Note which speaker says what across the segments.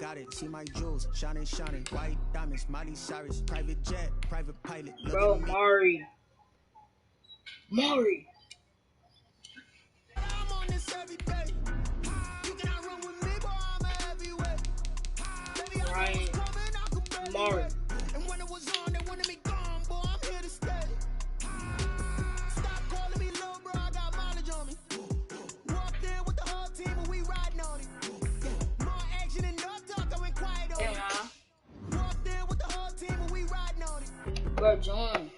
Speaker 1: got it. See my jewels, shining, shining. White diamonds, Miley Cyrus. Private jet, private pilot.
Speaker 2: Bro, Mari. Mari.
Speaker 1: I'm on this every day. You cannot run with me, boy, I'm a heavyweight. Baby,
Speaker 2: Ryan. Mari.
Speaker 1: And when it was on, they wanted me gone, boy, I'm here to stay. Stop calling me little bro, I got mileage on me. Walked in with the whole team and we riding on it. More action and no talk, I went quiet on it. Walked in with the whole team and we riding on it.
Speaker 2: Bro, John.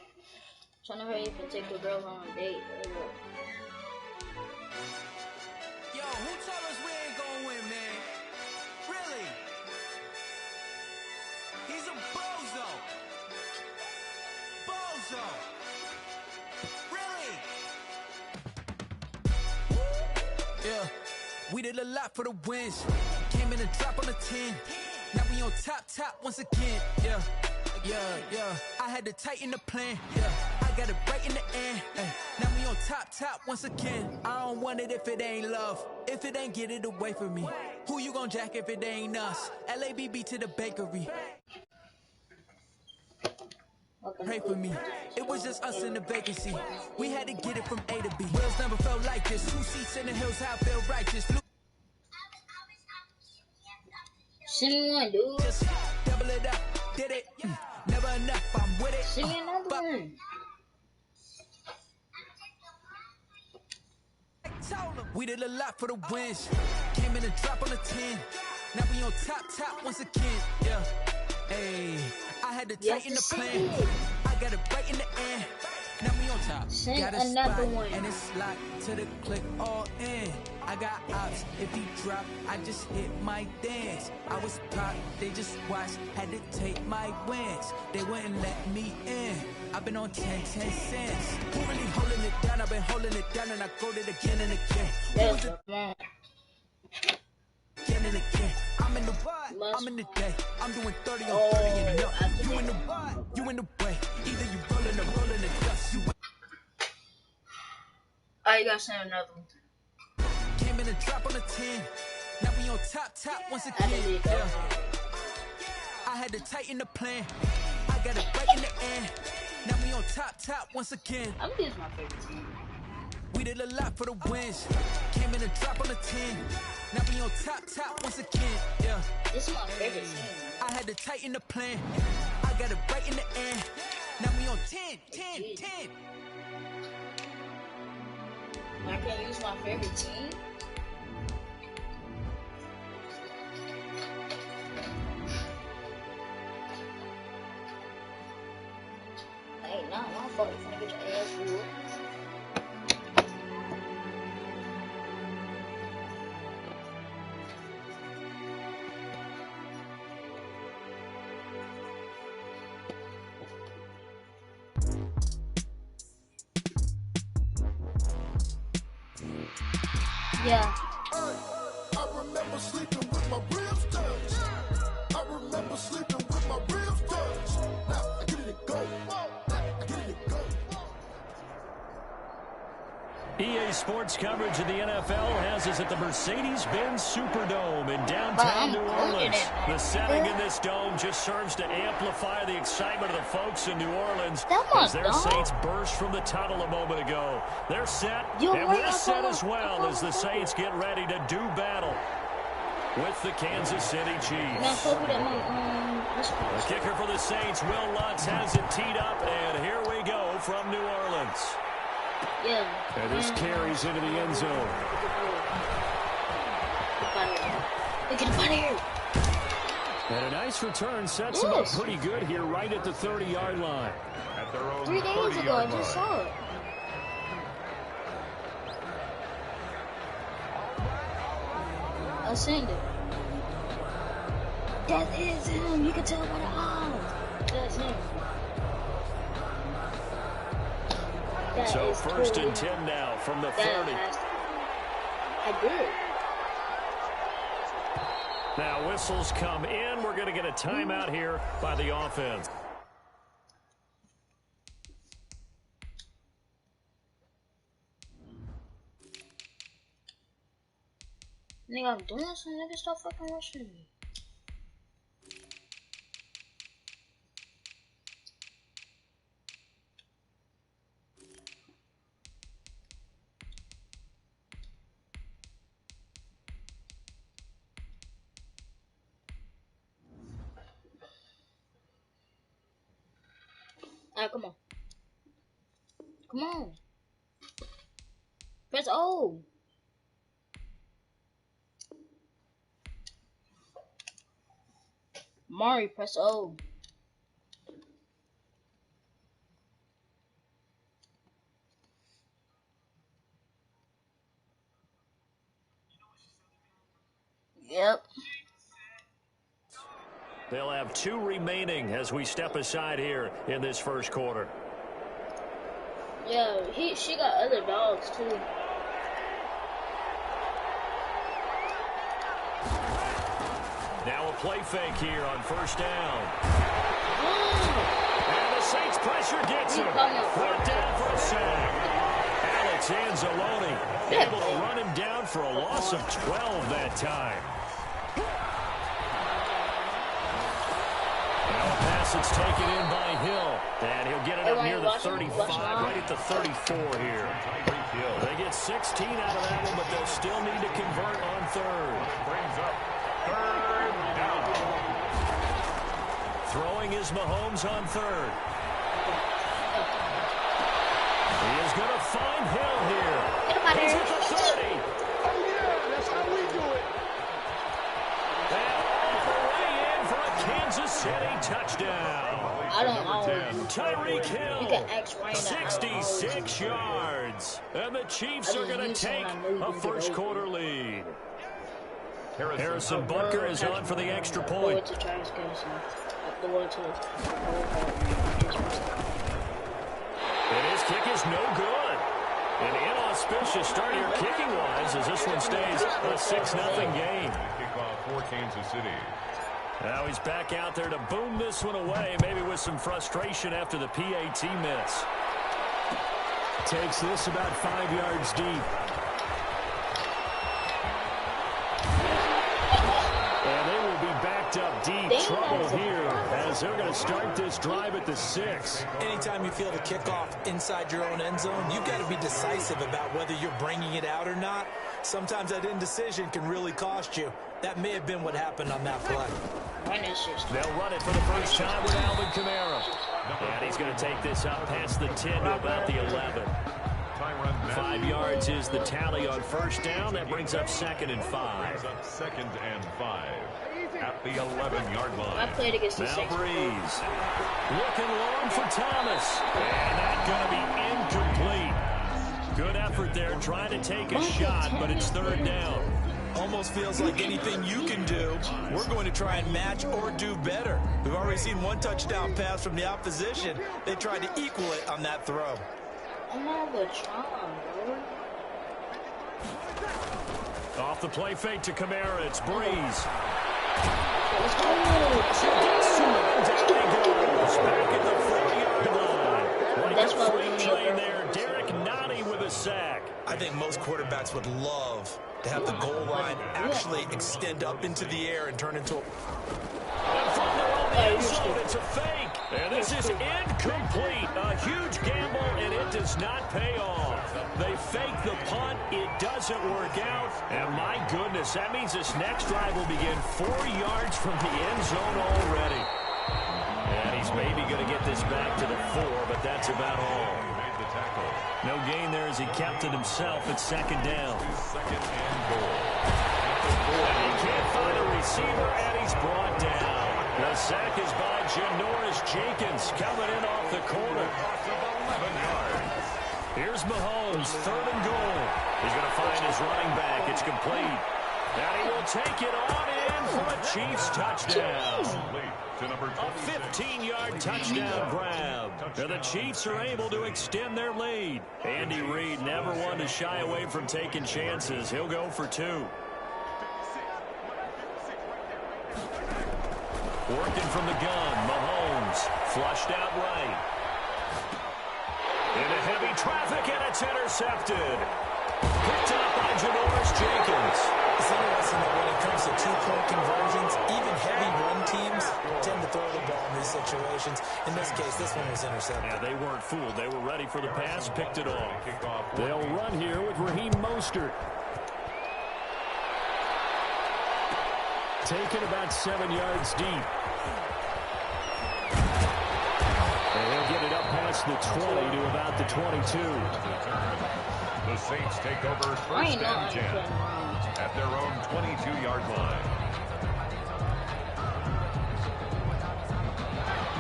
Speaker 2: Trying to hurry up and take the girls on a date.
Speaker 1: Yo, who told us we ain't gonna win, man? Really? He's a bozo. Bozo. Really? Yeah, we did a lot for the wins. Came in a drop on the 10. Now we on top once again. Yeah. I had to tighten the plan. Yeah, I got it right in the end. Now we on top once again. I don't want it if it ain't love. If it ain't, get it away from me. Who you gon' jack if it ain't us? LABB to the bakery. Pray for me. It was just us in the vacancy. We had to get it from A to B. Wheels never felt like this. 2 seats in the hills, how I feel righteous.
Speaker 2: Send me one, dude.
Speaker 1: Just double it up. Did it. Never enough. I'm with it.
Speaker 2: Send me another one.
Speaker 1: We did a lot for the wins. Came in a drop on the 10. Now we on top once again. Yeah. Hey, I had to tighten the plan. I got it right in the end. Now we on top.
Speaker 2: Send
Speaker 1: got a
Speaker 2: another
Speaker 1: spot,
Speaker 2: one.
Speaker 1: and it's locked to the click all in. I got ops. If he drop, I just hit my dance. I was pop, they just watched. Had to take my wins. They wouldn't let me in. I've been on 10 cents. Who really holding it down? I've been holding it down, and I go it again and again.
Speaker 2: That's a man.
Speaker 1: Again and again. I'm in the I'm in the day. I'm doing 30 on 30 and up. You in the you in the way. Either you rolling or rolling the dust. You
Speaker 2: You gotta send another one.
Speaker 1: came in a drop on the 10. Now we on top once again. Yeah. I had to tighten the plan. I got it right in the end. Now we on top once again.
Speaker 2: I'm gonna use my favorite team.
Speaker 1: We did a lot for the wins. Came in a drop on the 10. Now we on top once again. Yeah.
Speaker 2: This is my favorite team.
Speaker 1: I had to tighten the plan. I got it right in the end. Now we on 10.
Speaker 2: I can't use my favorite team. Hey, nah, my fault. You finna get your ass whooped. Yeah.
Speaker 3: I remember sleeping with my ribs touched. I remember sleeping with my ribs touched. Now I get it to go. I get it to go.
Speaker 4: EA Sports coverage of the NFL has us at the Mercedes-Benz Superdome in downtown New Orleans. The setting in this dome just serves to amplify the excitement of the folks in New Orleans as their Saints burst from the tunnel a moment ago. They're set, and we're set as well as the Saints get ready to do battle with the Kansas City Chiefs. The kicker for the Saints, Will Lutz, has it teed up, and here we go from New Orleans.
Speaker 2: Yeah.
Speaker 4: And this carries into the end zone.
Speaker 2: Get him out of here.
Speaker 4: And a nice return sets him up pretty good here right at the 30-yard line. At their own
Speaker 2: 3 days ago, I just saw it. I seen it. That is him. You can tell by the eyes. That's him.
Speaker 4: So first and 10 now from the 30.
Speaker 2: I did.
Speaker 4: Now whistles come in. We're going to get a timeout here by the offense.
Speaker 2: Nigga, I'm doing some nigga stop fucking rushing me. Alright, come on. Come on. Press O. Mari, press O. Yep.
Speaker 4: They'll have 2 remaining as we step aside here in this first quarter.
Speaker 2: Yeah, she got other dogs too.
Speaker 4: Now a play fake here on first down. And the Saints pressure gets him. Brought down for a sack. Alex Anzalone able to run him down for a loss of 12 that time. It's taken in by Hill, and he'll get it up near the 35, right at the 34 here. They get 16 out of that one, but they'll still need to convert on third. Brings up third down. Throwing is Mahomes on third. He is going to find Hill here. He's at the 30.
Speaker 3: Oh, yeah, that's how we do it.
Speaker 4: Kansas City touchdown.
Speaker 2: I don't know.
Speaker 4: Tyreek Hill,
Speaker 2: You can X Ryan
Speaker 4: 66 yards. And the Chiefs are going to take a first quarter lead. Harrison Butker is on for the extra point. And his kick is no good. An inauspicious start here kicking-wise as this one stays a 6-0 game.
Speaker 3: Kickoff for Kansas City.
Speaker 4: Now he's back out there to boom this one away, maybe with some frustration after the PAT miss. Takes this about 5 yards deep. And they will be backed up deep. Trouble here as they're going to start this drive at the 6.
Speaker 5: Anytime you feel the kickoff inside your own end zone, you've got to be decisive about whether you're bringing it out or not. Sometimes that indecision can really cost you. That may have been what happened on that play.
Speaker 4: They'll run it for the first time with Alvin Kamara. And he's going to take this up past the 10 to about the 11. 5 yards is the tally on first down. That brings up 2nd and 5.
Speaker 3: Second and 5 at the 11-yard line.
Speaker 2: I played against the
Speaker 4: Now Breeze. Looking long for Thomas. And that's going to be incomplete. Good effort there trying to take a shot, but it's 3rd down.
Speaker 5: Almost feels like anything you can do, we're going to try and match or do better. We've already seen one touchdown pass from the opposition. They tried to equal it on that throw.
Speaker 2: I'm not a charm, bro.
Speaker 4: Off the play fake to Kamara, it's Breeze.
Speaker 2: Let's go.
Speaker 4: Back at the 40-yard line.
Speaker 2: That's why we're
Speaker 4: Free train there. Derek Nottie with a sack.
Speaker 5: I think most quarterbacks would love to have the goal line actually extend up into the air and turn into a...
Speaker 4: It's a fake. And this is incomplete. A huge gamble, and it does not pay off. They fake the punt. It doesn't work out. And my goodness, that means this next drive will begin 4 yards from the end zone already. And he's maybe going to get this back to the 4, but that's about all. No gain there as he kept it himself at 2nd down.
Speaker 3: 2nd and goal.
Speaker 4: And he can't find a receiver, and he's brought down. The sack is by Janoris Jenkins coming in off the corner.
Speaker 3: Of 11 yards.
Speaker 4: Here's Mahomes, 3rd and goal. He's going to find his running back. It's complete. And he will take it on in for a Chiefs touchdown. A 15-yard touchdown grab. And the Chiefs are able to extend their lead. Andy Reid never one to shy away from taking chances. He'll go for 2. Working from the gun, Mahomes flushed out right. Into heavy traffic, and it's intercepted. Picked up by Janoris Jenkins.
Speaker 5: It's interesting that when it comes to 2-point conversions, even heavy run teams tend to throw the ball in these situations. In this case, this one was intercepted.
Speaker 4: Yeah, they weren't fooled. They were ready for the pass, picked it off. They'll run here with Raheem Mostert. Taken about 7 yards deep. And he'll get it up across the 20 to about the 22.
Speaker 6: The Saints take over first and 10 at their own 22-yard line.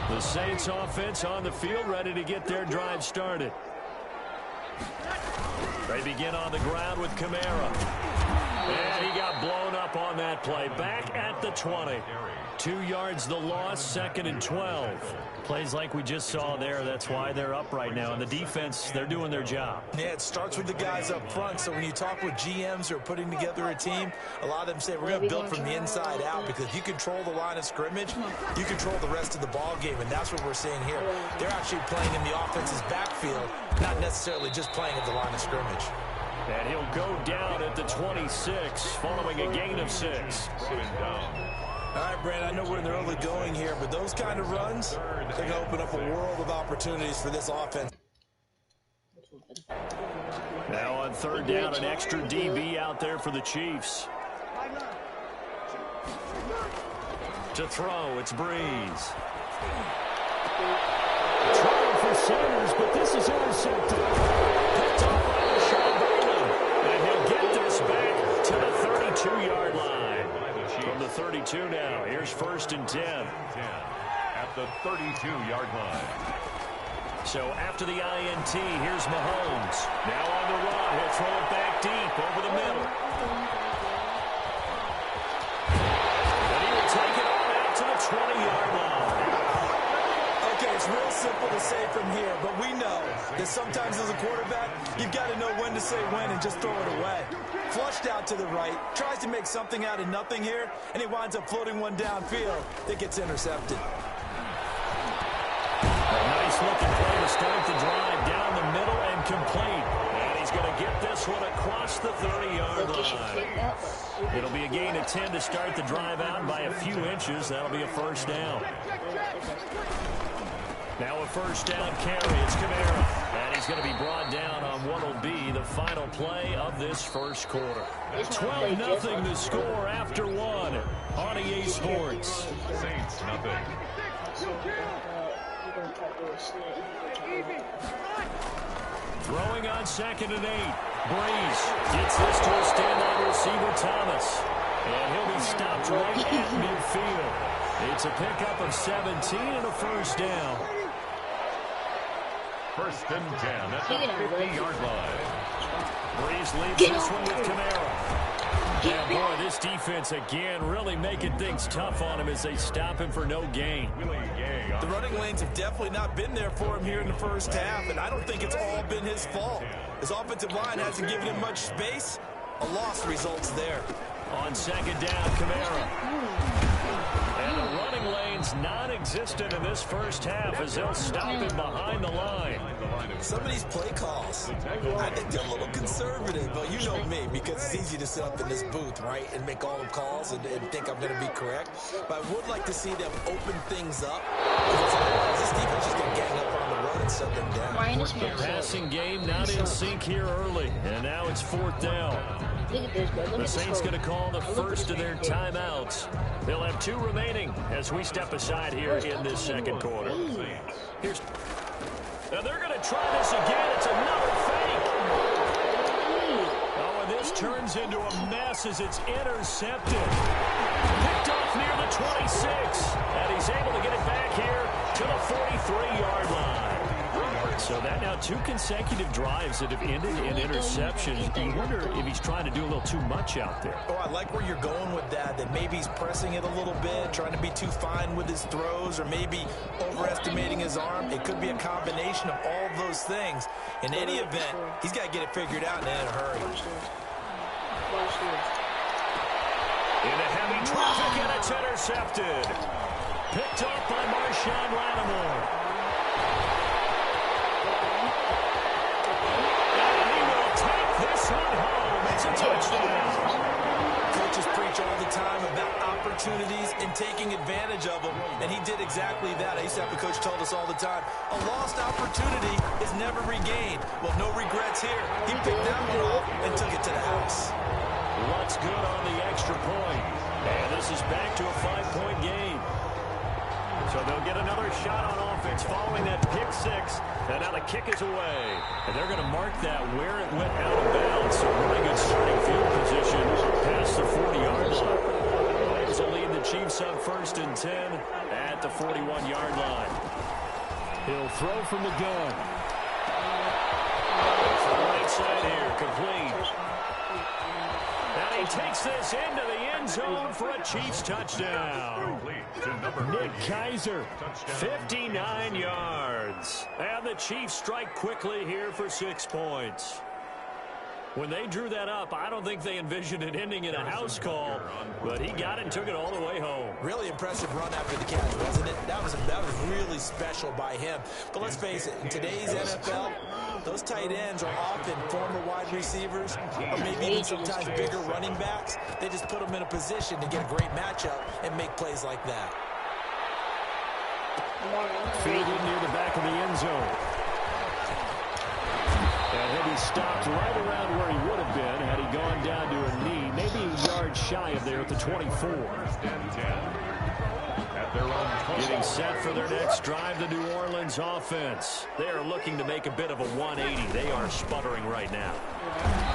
Speaker 4: The Saints offense on the field, ready to get their drive started. They begin on the ground with Kamara. And he got blown up on that play. Back at the 20. 2 yards the loss, 2nd and 12. Plays like we just saw there. That's why they're up right now. And the defense, they're doing their job.
Speaker 5: Yeah, it starts with the guys up front. So when you talk with GMs who are putting together a team, a lot of them say we're going to build from the inside out, because if you control the line of scrimmage, you control the rest of the ball game. And that's what we're seeing here. They're actually playing in the offense's backfield, not necessarily just playing at the line of scrimmage.
Speaker 4: And he'll go down at the 26 following a gain of 6.
Speaker 5: All right, Brand, I know we're in the early going here, but those kind of runs, they're going to open up a world of opportunities for this offense.
Speaker 4: Now on 3rd down, an extra DB out there for the Chiefs. To throw, it's Breeze. Trying for Sanders, but this is intercepted. Picked off by and he'll get this back to the 32-yard line. From the 32 now, here's 1st and 10.
Speaker 6: At the 32-yard line.
Speaker 4: So after the INT, here's Mahomes. Now on the run, he'll throw it back deep over the middle. And he will take it on out to the 20-yard line.
Speaker 5: Okay, it's real simple to say from here, but we know that sometimes as a quarterback, you've got to know when to say when and just throw it away. Flushed out to the right, tries to make something out of nothing here, and he winds up floating one downfield that gets intercepted.
Speaker 4: A nice looking play to start the drive down the middle and complete. And he's going to get this one across the 30-yard line. It'll be a gain of 10 to start the drive out by a few inches. That'll be a 1st down. Now a 1st down carry. It's Kamara. And he's going to be brought down on what will be the final play of this 1st quarter. 12-0 the score after 1 on EA Sports.
Speaker 6: Saints nothing.
Speaker 4: Throwing on 2nd and 8. Breeze gets this to a standout receiver, Thomas. And he'll be stopped right at midfield. It's a pickup of 17 and a 1st down.
Speaker 6: 1st and 10 at the 50-yard line.
Speaker 4: Breeze leads this one with Kamara. Yeah, boy, this defense again really making things tough on him as they stop him for no gain.
Speaker 5: The running lanes have definitely not been there for him here in the 1st half, and I don't think it's all been his fault. His offensive line hasn't given him much space. A loss results there.
Speaker 4: On 2nd down, Kamara. And the running lane's non-existent in this 1st half as they'll stop him behind the line.
Speaker 5: Some of these play calls, I think they're a little conservative, but you know me, because it's easy to sit up in this booth, right, and make all the calls and think I'm going to be correct. But I would like to see them open things up, because otherwise this defense is going to gang up on the run and shut them down.
Speaker 4: The passing game not in sync here early, and now it's 4th down. The Saints going to call the first of their timeouts. They'll have 2 remaining as we step aside here in this 2nd quarter. Now they're going to try this again. It's another fake. Oh, and this turns into a mess as it's intercepted. Picked off near the 26. And he's able to get it back here to the 43-yard line. So that now 2 consecutive drives that have ended in interceptions. You wonder if he's trying to do a little too much out there.
Speaker 5: Oh, I like where you're going with that maybe he's pressing it a little bit, trying to be too fine with his throws, or maybe overestimating his arm. It could be a combination of all those things. In any event, he's got to get it figured out and in a hurry.
Speaker 4: Into heavy traffic, and it's intercepted. Picked off by Marshawn Lattimore. This one home. It's a touchdown.
Speaker 5: Coaches preach all the time about opportunities and taking advantage of them, and he did exactly that. I used to have a coach told us all the time, a lost opportunity is never regained. Well, no regrets here. He picked that one off and took it to the house.
Speaker 4: What's good on the extra point? And this is back to a 5-point game. So they'll get another shot on offense following that pick six. And now the kick is away. And they're going to mark that where it went out of bounds. So really good starting field position past the 40-yard line. Lions will lead the Chiefs up 1st and 10 at the 41-yard line. He'll throw from the gun. From the right side here, complete. And he takes this into the end zone for a Chiefs touchdown. Nick Keiser, 59 yards. And the Chiefs strike quickly here for 6 points. When they drew that up, I don't think they envisioned it ending in a house call, but he got it and took it all the way home.
Speaker 5: Really impressive run after the catch, wasn't it? That was really special by him. But let's face it, in today's NFL, those tight ends are often former wide receivers or maybe even sometimes bigger running backs. They just put them in a position to get a great matchup and make plays like that.
Speaker 4: Fielded near the back of the end zone. And he'll be stopped right around where he would have been had he gone down to a knee, maybe a yard shy of there at the 24. Getting set for their next drive, the New Orleans offense. They are looking to make a bit of a 180. They are sputtering right now.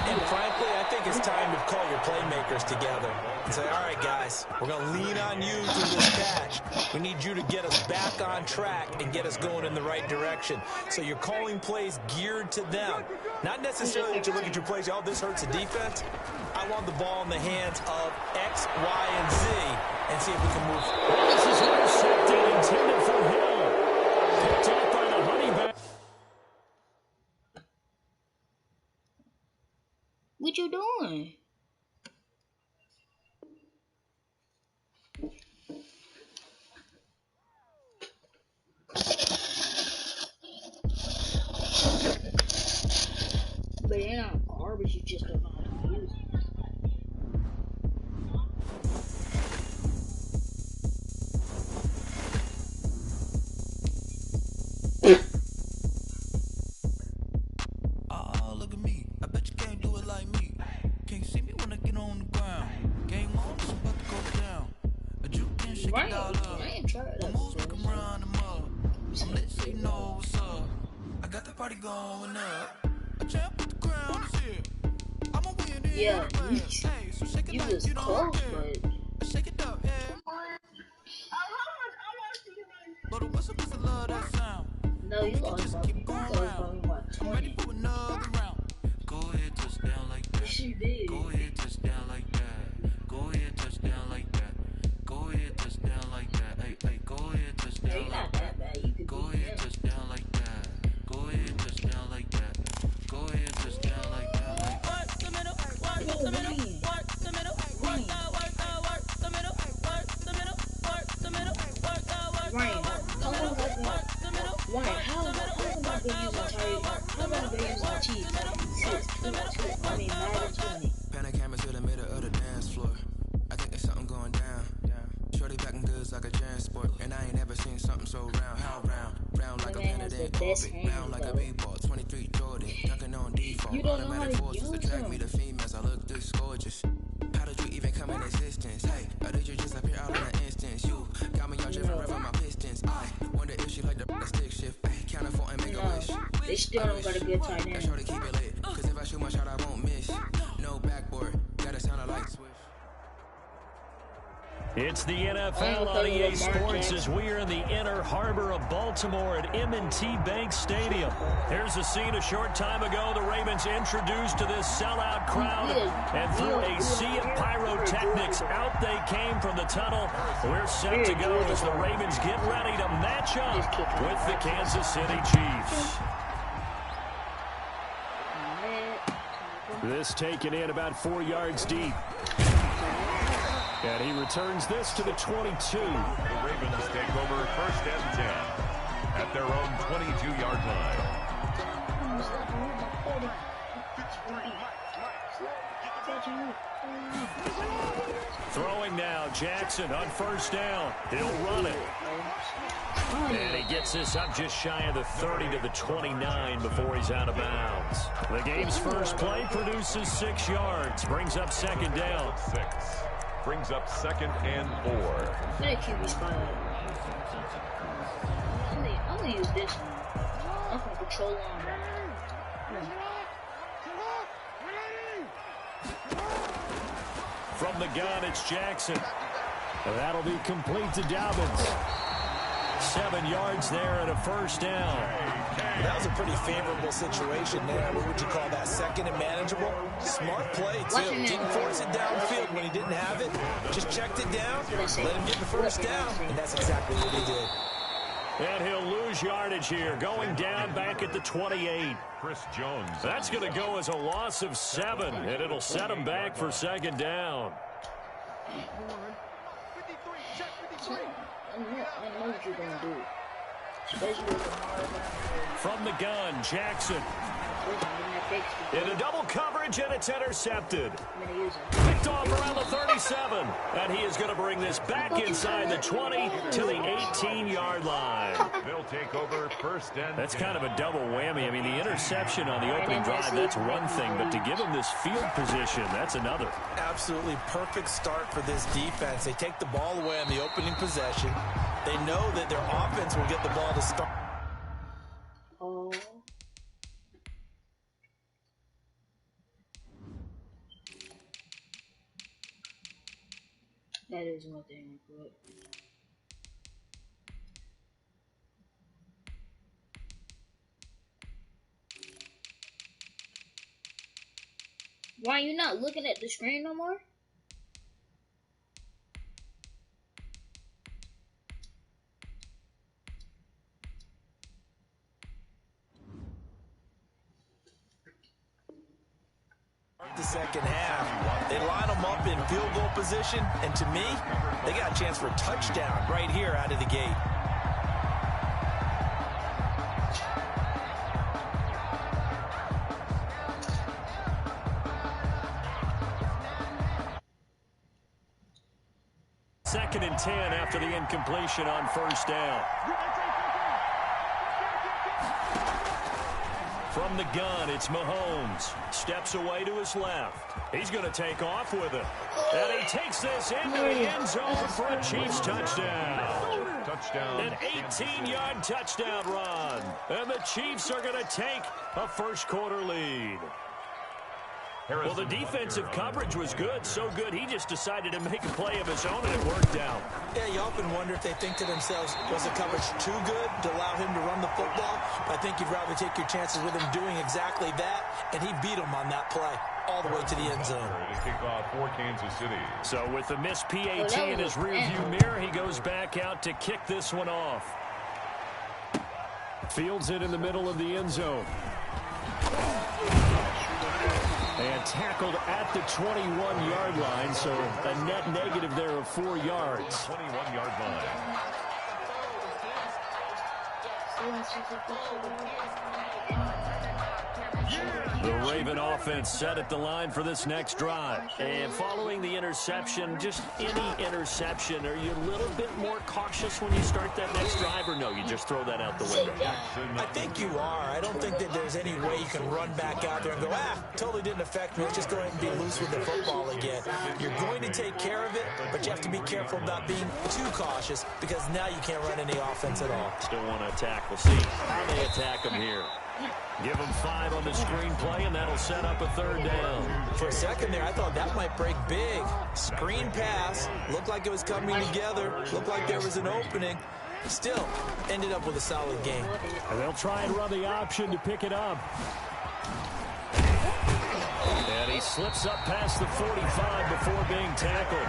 Speaker 5: And frankly, I think it's time to call your playmakers together and say, all right, guys, we're going to lean on you through this patch. We need you to get us back on track and get us going in the right direction. So you're calling plays geared to them. Not necessarily that you look at your plays, oh, this hurts the defense. I want the ball in the hands of X, Y, and Z and see if we can move.
Speaker 4: This is intercepted, intended for Hill. Picked up by the Honey Badger.
Speaker 2: What you doing? But you're not garbage, you just don't know how to use it.
Speaker 1: Oh, look at me. I bet you can't do it like me. Can't see me when I get on the ground. Game on, it's about to go down. A juke can shake it all up. My moves make 'em run them up. I'm lit so you know what's up. I got the party going up. A champ with the crown is here. I'm a win in
Speaker 2: Yeah,
Speaker 1: hey, so shake it
Speaker 2: you
Speaker 1: like
Speaker 2: was
Speaker 1: you don't
Speaker 2: close,
Speaker 1: care.
Speaker 2: but
Speaker 1: Shake it up, yeah. But the whistle was a love that sound.
Speaker 2: no, you lost.
Speaker 1: Just keep going round. I'm ready for another round. Go ahead, touch down like that.
Speaker 2: She did.
Speaker 1: Go ahead, touch down like that. Go ahead, touch down like that. Go ahead, touch down like that. Hey, hey, go ahead, touch
Speaker 2: You're
Speaker 1: down
Speaker 2: not
Speaker 1: like
Speaker 2: that bad. You could
Speaker 1: Go
Speaker 2: beat
Speaker 1: ahead,
Speaker 2: him.
Speaker 1: touch down like that. Go ahead, touch down like that. Go ahead, touch down like that. Like work the middle, work the middle, work the middle, work the middle, work the middle, work the middle, work the
Speaker 2: Ryan, how long have I been? Ryan, how long have I been using cheese? Since 22. I mean, Madden 20.
Speaker 1: Pan camera to the middle of the dance floor. I think there's something going down. Shorty back and goods like a transport. And I ain't never seen something so round. How round? Round like a planet in orbit. Round like a b-ball. 23 Jordan. Dunking on default.
Speaker 2: You don't know how
Speaker 1: Automatic
Speaker 2: to
Speaker 1: forces
Speaker 2: use
Speaker 1: attract me
Speaker 2: them.
Speaker 1: to females. I look this gorgeous. How did you even come in existence? Hey, or did you just appear out in an instance? You got me out driven river my pistons. I wonder if she like the stick shift. Hey, count it for and make a wish.
Speaker 2: They still don't got a good tight
Speaker 1: I
Speaker 2: end.
Speaker 1: try to keep it lit, cause if I shoot my shot, I won't miss. No backboard, gotta sound like swish.
Speaker 4: It's the NFL on EA Sports as we are in the inner harbor of Baltimore at M&T Bank Stadium. Here's a scene a short time ago. The Ravens introduced to this sellout crowd, and through a sea of pyrotechnics, out they came from the tunnel. We're set to go as the Ravens get ready to match up with the Kansas City Chiefs. This taken in about 4 yards deep. And he returns this to the 22.
Speaker 6: The Ravens take over 1st and 10 at their own 22-yard line.
Speaker 4: Throwing now, Jackson on 1st down. He'll run it. And he gets this up just shy of the 30 to the 29 before he's out of bounds. The game's first play produces 6 yards, brings up 2nd down.
Speaker 6: 6. Brings up 2nd and 4.
Speaker 2: That QB's fine. I'm gonna use this one. I'm gonna control on that.
Speaker 4: From the gun, it's Jackson. That'll be complete to Dobbins. 7 yards there and a first down.
Speaker 5: That was a pretty favorable situation there. What would you call that? Second and manageable? Smart play, too. Didn't force it downfield when he didn't have it. Just checked it down, let him get the first down, and that's exactly what he did.
Speaker 4: And he'll lose yardage here, going down back at the 28.
Speaker 6: Chris Jones.
Speaker 4: That's going to go as a loss of 7, and it'll set him back for second down.
Speaker 2: I know what you're gonna do.
Speaker 4: From the gun, Jackson. Into double coverage, and it's intercepted. Picked off around the 37. And he is going to bring this back inside the 20 to the 18-yard line.
Speaker 6: They'll take over first and
Speaker 4: That's kind of a double whammy. I mean, the interception on the opening drive, that's one thing. But to give him this field position, that's another.
Speaker 5: Absolutely perfect start for this defense. They take the ball away on the opening possession. They know that their offense will get the ball to start.
Speaker 2: Oh. That is one thing, but why are you not looking at the screen no more?
Speaker 5: The second half, they line them up in field goal position, and to me, they got a chance for a touchdown right here out of the gate.
Speaker 4: Second and 10 after the incompletion on first down. From the gun, it's Mahomes. Steps away to his left. He's going to take off with it. And he takes this into the end zone for a Chiefs touchdown.
Speaker 6: touchdown.
Speaker 4: An 18-yard touchdown run. And the Chiefs are going to take a first-quarter lead. Well, the defensive coverage was good, so good he just decided to make a play of his own, and it worked out.
Speaker 5: Yeah, you often wonder if they think to themselves, was the coverage too good to allow him to run the football? I think you'd rather take your chances with him doing exactly that, and he beat him on that play all the way to the end zone.
Speaker 6: To kick off for Kansas City.
Speaker 4: So with the missed PAT in his rearview mirror, he goes back out to kick this one off. Fields it in the middle of the end zone. And tackled at the 21-yard line, so a net negative there of 4 yards.
Speaker 6: 21-yard line.
Speaker 4: The Raven offense set at the line for this next drive. And following the interception, just any interception, are you a little bit more cautious when you start that next drive, or no, you just throw that out the window?
Speaker 5: I think you are. I don't think that there's any way you can run back out there and go, totally didn't affect me. Let's just go ahead and be loose with the football again. You're going to take care of it, but you have to be careful about being too cautious because now you can't run any offense at all.
Speaker 4: Still want to attack. We'll see how they attack them here. Give them 5 on the screenplay, and that'll set up a third down.
Speaker 5: For a second there, I thought that might break big. Screen pass. Looked like it was coming together. Looked like there was an opening. Still, ended up with a solid game.
Speaker 4: And they'll try and run the option to pick it up. And he slips up past the 45 before being tackled.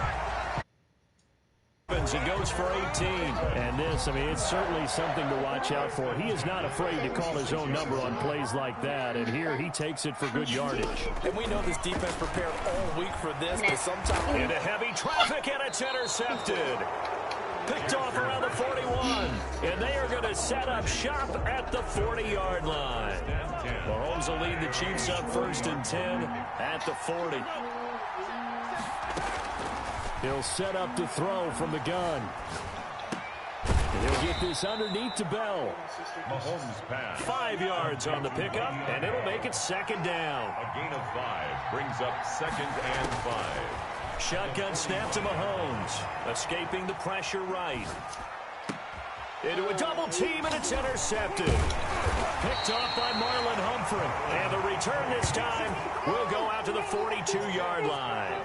Speaker 4: And goes for 18. And this, I mean, it's certainly something to watch out for. He is not afraid to call his own number on plays like that. And here he takes it for good yardage.
Speaker 5: And we know this defense prepared all week for this, but sometimes
Speaker 4: into heavy traffic, and it's intercepted. Picked off around the 41. And they are going to set up shop at the 40-yard line. Mahomes will lead the Chiefs up 1st and 10 at the 40. He'll set up to throw from the gun. And he'll get this underneath to Bell.
Speaker 6: Mahomes pass.
Speaker 4: 5 yards on the pickup, and it'll make it 2nd down.
Speaker 6: A gain of 5 brings up 2nd and 5.
Speaker 4: Shotgun snap to Mahomes. Escaping the pressure right. Into a double team, and it's intercepted. Picked off by Marlon Humphrey. And the return this time will go out to the 42-yard line.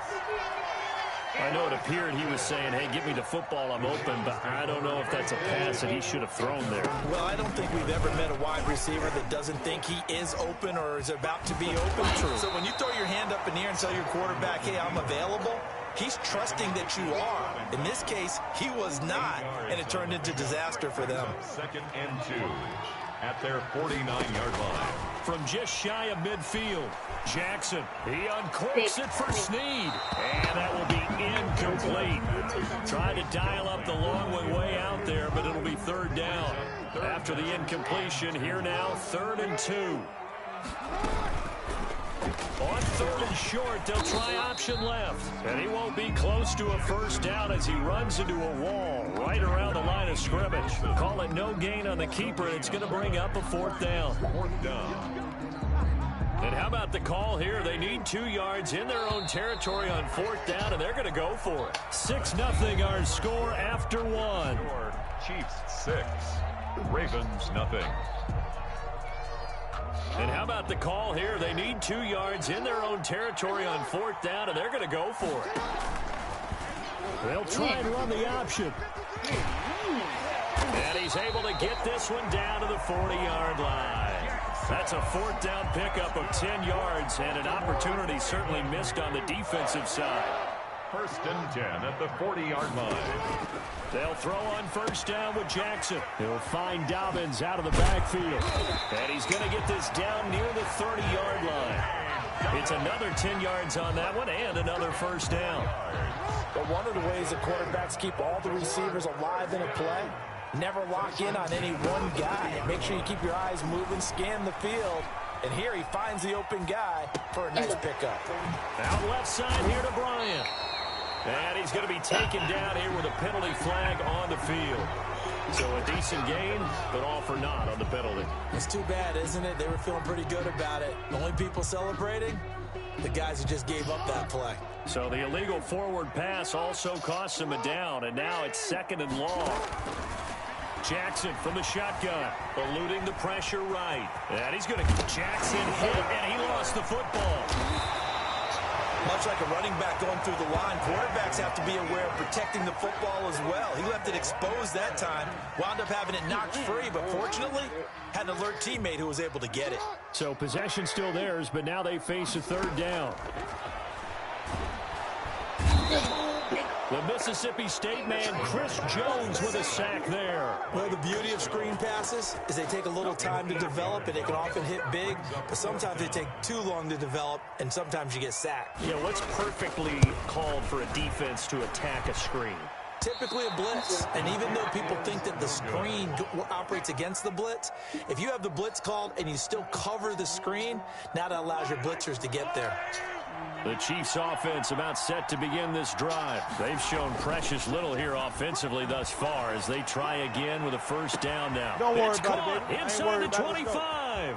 Speaker 4: I know it appeared he was saying, hey, give me the football, I'm open, but I don't know if that's a pass that he should have thrown there.
Speaker 5: Well, I don't think we've ever met a wide receiver that doesn't think he is open or is about to be open. True. So when you throw your hand up in the air and tell your quarterback, hey, I'm available, he's trusting that you are. In this case, he was not, and it turned into disaster for them.
Speaker 6: 2nd and 2 at their 49-yard line.
Speaker 4: From just shy of midfield, Jackson, he uncorks it for Snead, and that will be incomplete. Trying to dial up the long way out there, but it'll be 3rd down. After the incompletion, here now, 3rd and 2. On 3rd and short, they'll try option left. And he won't be close to a 1st down as he runs into a wall right around the line of scrimmage. Call it no gain on the keeper, and it's going to bring up a 4th down.
Speaker 6: 4th down.
Speaker 4: And how about the call here? They need 2 yards in their own territory on 4th down, and they're going to go for it. 6-0 our score after 1.
Speaker 6: Chiefs 6, Ravens nothing.
Speaker 4: And how about the call here? They need 2 yards in their own territory on 4th down, and they're going to go for it. They'll try and run the option. And he's able to get this one down to the 40-yard line. That's a 4th down pickup of 10 yards, and an opportunity certainly missed on the defensive side.
Speaker 6: 1st and 10 at the 40-yard line.
Speaker 4: They'll throw on 1st down with Jackson. He'll find Dobbins out of the backfield. And he's going to get this down near the 30-yard line. It's another 10 yards on that one and another 1st down.
Speaker 5: But one of the ways that quarterbacks keep all the receivers alive in a play, never lock in on any one guy. Make sure you keep your eyes moving, scan the field. And here he finds the open guy for a nice pickup.
Speaker 4: Out left side here to Bryant. And he's going to be taken down here with a penalty flag on the field. So a decent gain, but all for naught on the penalty.
Speaker 5: It's too bad, isn't it? They were feeling pretty good about it. The only people celebrating, the guys who just gave up that play.
Speaker 4: So the illegal forward pass also cost him a down, and now it's 2nd and long. Jackson from the shotgun, eluding the pressure right. And he's going to Jackson hit, and he lost the football.
Speaker 5: Much like a running back going through the line, quarterbacks have to be aware of protecting the football as well. He left it exposed that time, wound up having it knocked free, but fortunately, had an alert teammate who was able to get it.
Speaker 4: So possession still theirs, but now they face a 3rd down. The Mississippi State man, Chris Jones, with a sack there.
Speaker 5: Well, the beauty of screen passes is they take a little time to develop, and they can often hit big, but sometimes they take too long to develop, and sometimes you get sacked.
Speaker 4: Yeah, what's perfectly called for a defense to attack a screen?
Speaker 5: Typically a blitz, and even though people think that the screen operates against the blitz, if you have the blitz called and you still cover the screen, now that allows your blitzers to get there.
Speaker 4: The Chiefs offense about set to begin this drive. They've shown precious little here offensively thus far as they try again with a 1st down now.
Speaker 7: Don't worry
Speaker 4: it's
Speaker 7: about
Speaker 4: caught
Speaker 7: it,
Speaker 4: inside the 25.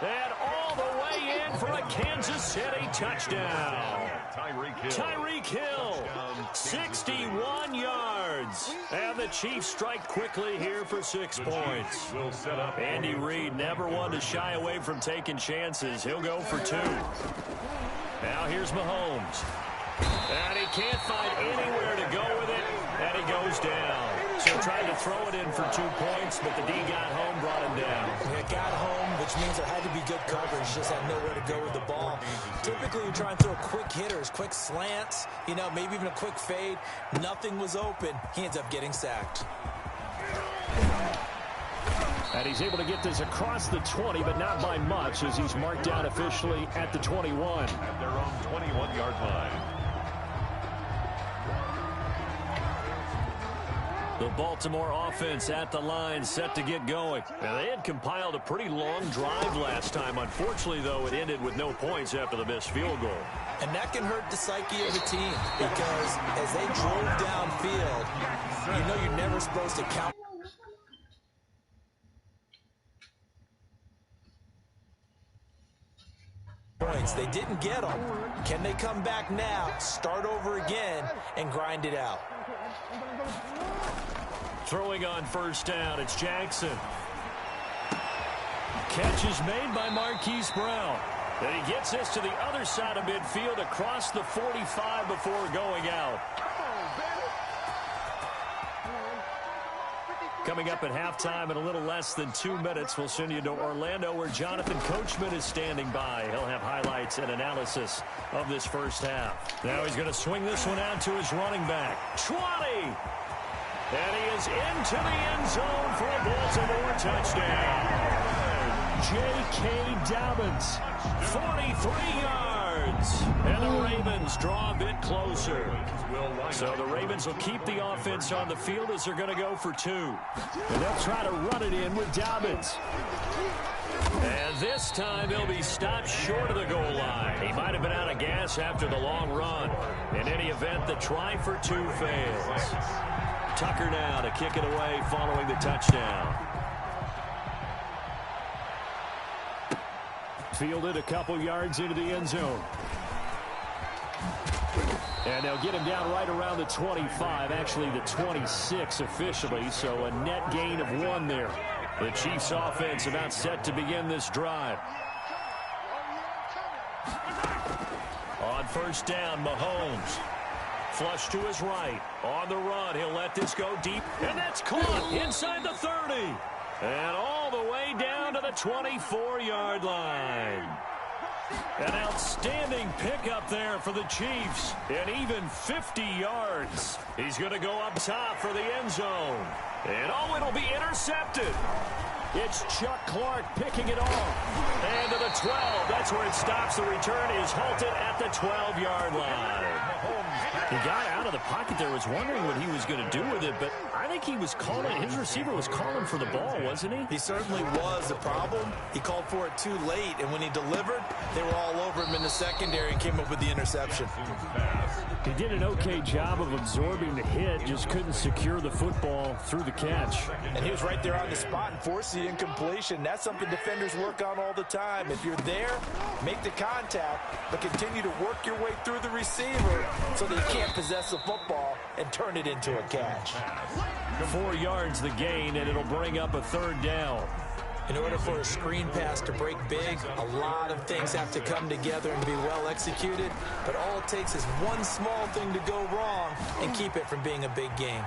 Speaker 4: And all the way in for a Kansas City touchdown. Tyreek Hill, 61 yards. And the Chiefs strike quickly here for 6 points. Andy Reid never one to shy away from taking chances. He'll go for 2. Now here's Mahomes. And he can't find anywhere to go with it, and he goes down. So tried to throw it in for 2 points, but the D got home, brought him down.
Speaker 5: Yeah, got home, which means there had to be good coverage. Just had nowhere to go with the ball. Typically, you try and throw quick hitters, quick slants, maybe even a quick fade. Nothing was open. He ends up getting sacked.
Speaker 4: And he's able to get this across the 20, but not by much, as he's marked down officially at the 21.
Speaker 6: At their own 21-yard line.
Speaker 4: The Baltimore offense at the line, set to get going. Now, they had compiled a pretty long drive last time. Unfortunately, though, it ended with no points after the missed field goal.
Speaker 5: And that can hurt the psyche of the team, because as they drove downfield, you're never supposed to count points. They didn't get them. Can they come back now, start over again, and grind it out?
Speaker 4: Throwing on first down, it's Jackson. Catch is made by Marquise Brown. And he gets this to the other side of midfield across the 45 before going out. Coming up at halftime in a little less than 2 minutes, we'll send you to Orlando where Jonathan Coachman is standing by. He'll have highlights and analysis of this first half. Now he's going to swing this one out to his running back, 20. And he is into the end zone for a Baltimore touchdown. J.K. Dobbins, 43 yards. And the Ravens draw a bit closer. So the Ravens will keep the offense on the field as they're going to go for 2. And they'll try to run it in with Dobbins. And this time he'll be stopped short of the goal line. He might have been out of gas after the long run. In any event, the try for 2 fails. Tucker now to kick it away following the touchdown. Fielded a couple yards into the end zone. And they'll get him down right around the 25, actually the 26 officially, so a net gain of 1 there. The Chiefs offense about set to begin this drive. On first down, Mahomes. Flush to his right. On the run, he'll let this go deep, and that's caught inside the 30. And all the way down to the 24-yard line. An outstanding pickup there for the Chiefs. And even 50 yards. He's going to go up top for the end zone. And it'll be intercepted. It's Chuck Clark picking it off. And to the 12. That's where it stops. The return is halted at the 12-yard line. He got out of the pocket there, was wondering what he was going to do with it, but I think he was calling, his receiver was calling for the ball, wasn't he?
Speaker 5: He certainly was. The problem, he called for it too late, and when he delivered, they were all over him in the secondary and came up with the interception.
Speaker 4: He did an okay job of absorbing the hit, just couldn't secure the football through the catch.
Speaker 5: And he was right there on the spot and forced the incompletion. That's something defenders work on all the time. If you're there, make the contact, but continue to work your way through the receiver so that you can't possess the football and turn it into a catch.
Speaker 4: 4 yards the gain, and it'll bring up a 3rd down.
Speaker 5: In order for a screen pass to break big, a lot of things have to come together and be well executed, but all it takes is one small thing to go wrong and keep it from being a big game.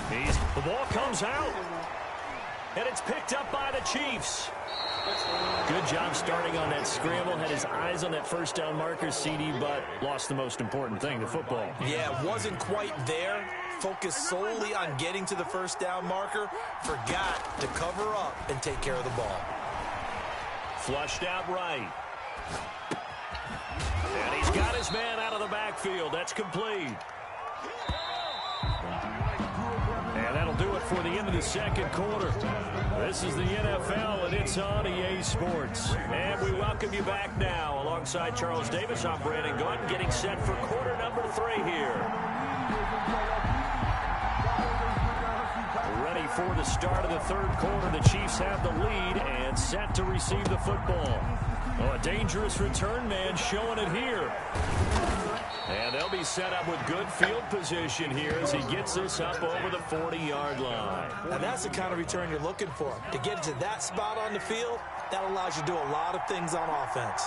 Speaker 4: The ball comes out, and it's picked up by the Chiefs. Good job starting on that scramble. Had his eyes on that first down marker, CD, but lost the most important thing, the football.
Speaker 5: Yeah, wasn't quite there. Focused solely on getting to the first down marker. Forgot to cover up and take care of the ball.
Speaker 4: Flushed out right. And he's got his man out of the backfield. That's complete. And that'll do it for the end of the second quarter. This is the NFL, and it's on EA Sports. And we welcome you back now. Alongside Charles Davis, I'm Brandon Gordon, getting set for quarter number 3 here. Ready for the start of the 3rd quarter. The Chiefs have the lead and set to receive the football. Oh, a dangerous return man showing it here. And they'll be set up with good field position here as he gets this up over the 40-yard line.
Speaker 5: And that's the kind of return you're looking for. To get to that spot on the field, that allows you to do a lot of things on offense.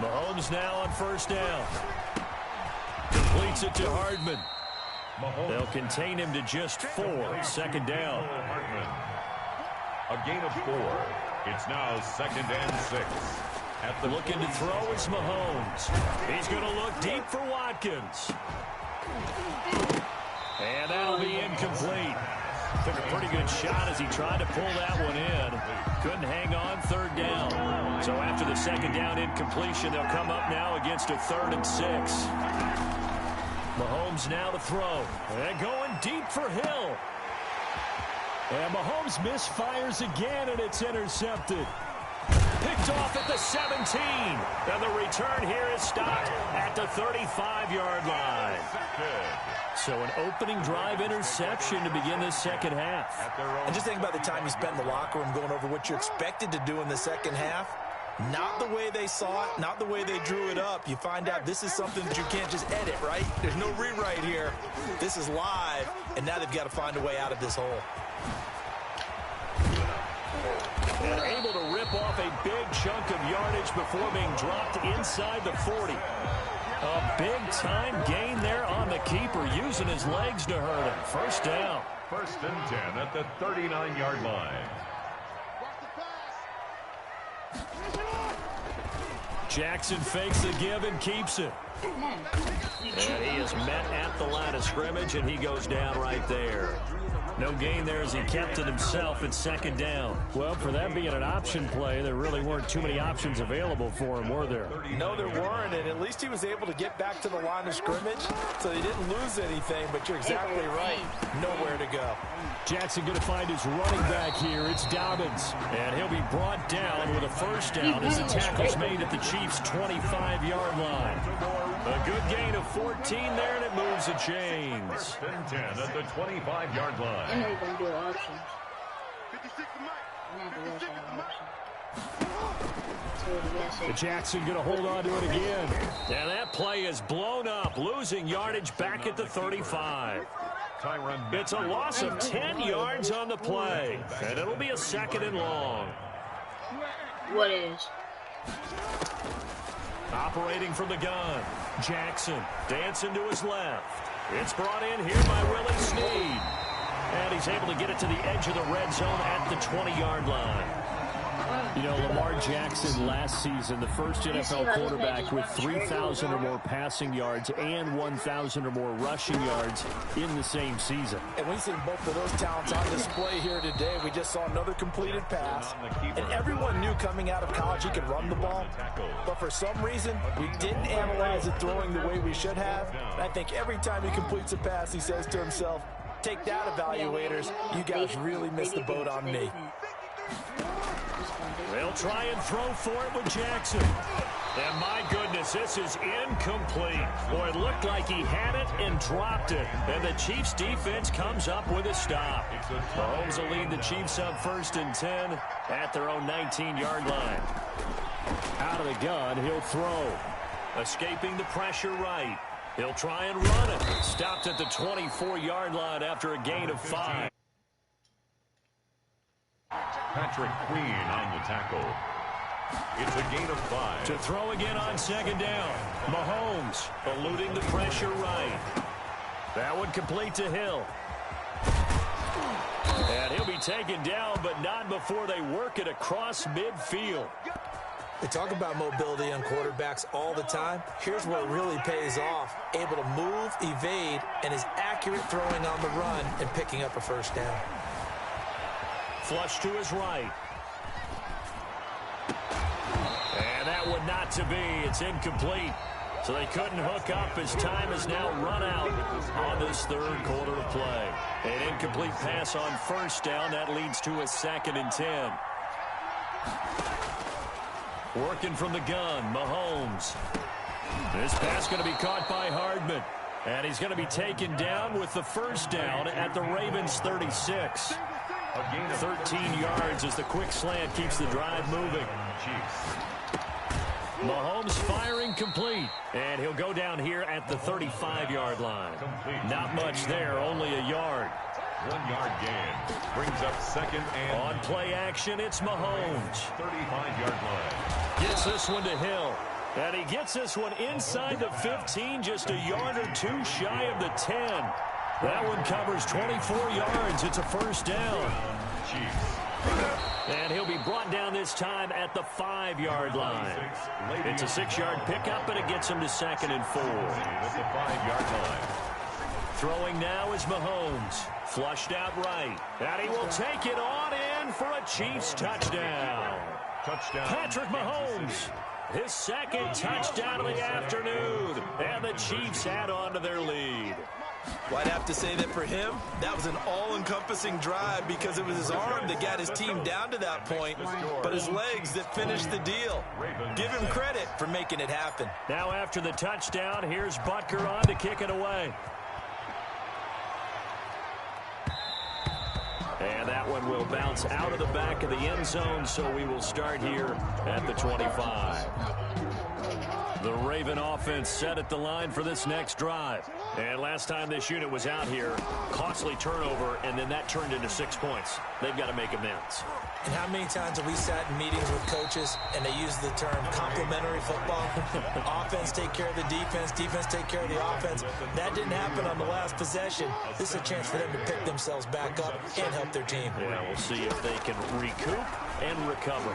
Speaker 4: Mahomes now on first down. Completes it to Hardman. They'll contain him to just 4. 2nd down.
Speaker 6: A gain of 4. It's now 2nd and 6.
Speaker 4: Looking to throw is Mahomes. He's going to look deep for Watkins. And that'll be incomplete. Took a pretty good shot as he tried to pull that one in. Couldn't hang on, 3rd down. So after the 2nd down incompletion, they'll come up now against a 3rd and 6. Mahomes now to throw. And going deep for Hill. And Mahomes misfires again, and it's intercepted. Picked off at the 17. And the return here is stopped at the 35-yard line. So an opening drive interception to begin this second half.
Speaker 5: And just think about the time you spent in the locker room going over what you expected to do in the second half. Not the way they saw it, not the way they drew it up. You find out this is something that you can't just edit, right? There's no rewrite here. This is live, and now they've got to find a way out of this hole.
Speaker 4: And able to rip off a big chunk of yardage before being dropped inside the 40. A big-time gain there on the keeper, using his legs to hurt him. First down.
Speaker 6: 1st and 10 at the 39-yard line.
Speaker 4: Jackson fakes the give and keeps it. And he is met at the line of scrimmage, and he goes down right there. No gain there as he kept it himself at 2nd down.
Speaker 7: Well, for that being an option play, there really weren't too many options available for him, were there?
Speaker 5: No, there weren't, and at least he was able to get back to the line of scrimmage, so he didn't lose anything, but you're exactly right. Nowhere to go.
Speaker 4: Jackson going to find his running back here. It's Dobbins, and he'll be brought down with a first down as the tackle's made at the Chiefs' 25-yard line. A good gain of 14 there, and it moves the chains.
Speaker 6: 1st and 10 at the 25-yard line.
Speaker 2: I know you're going to do options. I'm not going to watch options.
Speaker 4: Jackson going to hold on to it again. And that play is blown up, losing yardage back at the 35. It's a loss of 10 yards on the play, and it'll be a 2nd and long.
Speaker 2: What is?
Speaker 4: Operating from the gun, Jackson dancing to his left. It's brought in here by Willie Snead. And he's able to get it to the edge of the red zone at the 20-yard line.
Speaker 7: You know, Lamar Jackson last season, the first NFL quarterback with 3,000 or more passing yards and 1,000 or more rushing yards in the same season.
Speaker 5: And we've seen both of those talents on display here today. We just saw another completed pass. And everyone knew coming out of college he could run the ball. But for some reason, we didn't analyze it throwing the way we should have. And I think every time he completes a pass, he says to himself, take that, evaluators. You guys really missed the boat on me.
Speaker 4: They'll try and throw for it with Jackson. And my goodness, this is incomplete. Boy, it looked like he had it and dropped it. And the Chiefs defense comes up with a stop. Mahomes will lead the Chiefs up 1st and 10 at their own 19-yard line. Out of the gun, he'll throw. Escaping the pressure right. He'll try and run it. Stopped at the 24-yard line after a gain of 5.
Speaker 6: Patrick Queen on the tackle. It's a gain of 5.
Speaker 4: To throw again on 2nd down. Mahomes eluding the pressure right. That one complete to Hill. And he'll be taken down, but not before they work it across midfield.
Speaker 5: We talk about mobility on quarterbacks all the time. Here's where it really pays off. Able to move, evade, and is accurate throwing on the run and picking up a first down.
Speaker 4: Flush to his right. And that one not to be. It's incomplete. So they couldn't hook up as time has now run out on this 3rd quarter of play. An incomplete pass on 1st down. That leads to a 2nd and 10. Working from the gun, Mahomes. This pass going to be caught by Hardman. And he's going to be taken down with the first down at the Ravens' 36. 13 yards as the quick slant keeps the drive moving. Mahomes firing complete. And he'll go down here at the 35-yard line. Not much there, only a yard.
Speaker 6: 1-yard gain. Brings up 2nd and...
Speaker 4: On play action, it's Mahomes.
Speaker 6: 35-yard line.
Speaker 4: Gets this one to Hill. And he gets this one inside the 15, just a yard or two shy of the 10. That one covers 24 yards. It's a first down. And he'll be brought down this time at the 5-yard line. It's a 6-yard pickup, and it gets him to 2nd and 4.
Speaker 6: At the 5-yard line.
Speaker 4: Throwing now is Mahomes. Flushed out right. And he will take it on in for a Chiefs touchdown. Patrick Mahomes. His 2nd touchdown of the afternoon. And the Chiefs add on to their lead.
Speaker 5: Well, I'd have to say that for him, that was an all-encompassing drive because it was his arm that got his team down to that point, but his legs that finished the deal. Give him credit for making it happen.
Speaker 4: Now after the touchdown, here's Butker on to kick it away. And that one will bounce out of the back of the end zone, so we will start here at the 25. The Raven offense set at the line for this next drive. And last time this unit was out here, costly turnover, and then that turned into 6 points. They've got to make amends.
Speaker 5: And how many times have we sat in meetings with coaches and they use the term complementary football? Offense take care of the defense, defense take care of the offense. That didn't happen on the last possession. This is a chance for them to pick themselves back up and help their team.
Speaker 4: Yeah, we'll see if they can recoup and recover.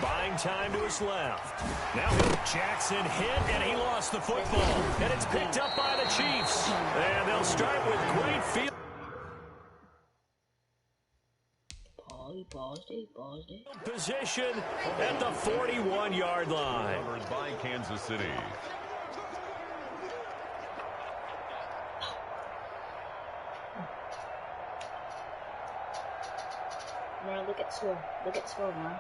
Speaker 4: Buying time to his left. Now Jackson hit, and he lost the football. And it's picked up by the Chiefs. And they'll start with great field.
Speaker 2: Paused it.
Speaker 4: Position at the 41-yard line.
Speaker 6: Covered by Kansas City.
Speaker 2: Man, look at score. Look at score, man.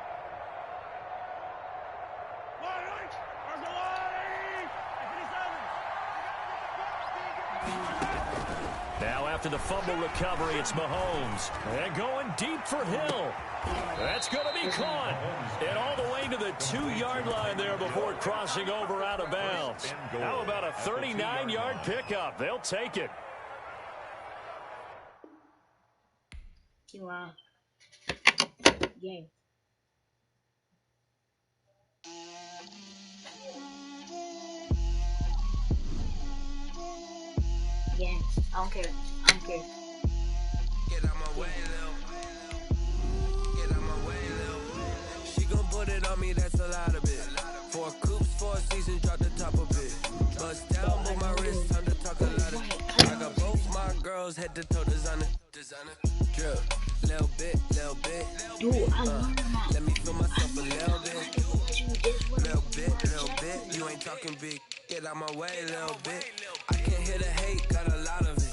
Speaker 4: Now after the fumble recovery, it's Mahomes. And going deep for Hill. That's going to be caught. And all the way to the 2-yard line there before crossing over out of bounds. How about a 39-yard pickup? They'll take it.
Speaker 2: Wow. Game. Game. I don't care.
Speaker 1: Get out my way, Lil. Get out my way, Lil. She gon' put it on me, that's a lot of it. 4 coops, 4 seasons, drop the top of it. Bust down, move my wrist, time to talk a lot of. I got both my girls head to toe designer. Drip, little bit.
Speaker 2: Dude, I love that.
Speaker 1: Let me feel myself a little bit. Little bit. You ain't talking big. Get out my way, little bit. I can't hear the hate, got a lot of it.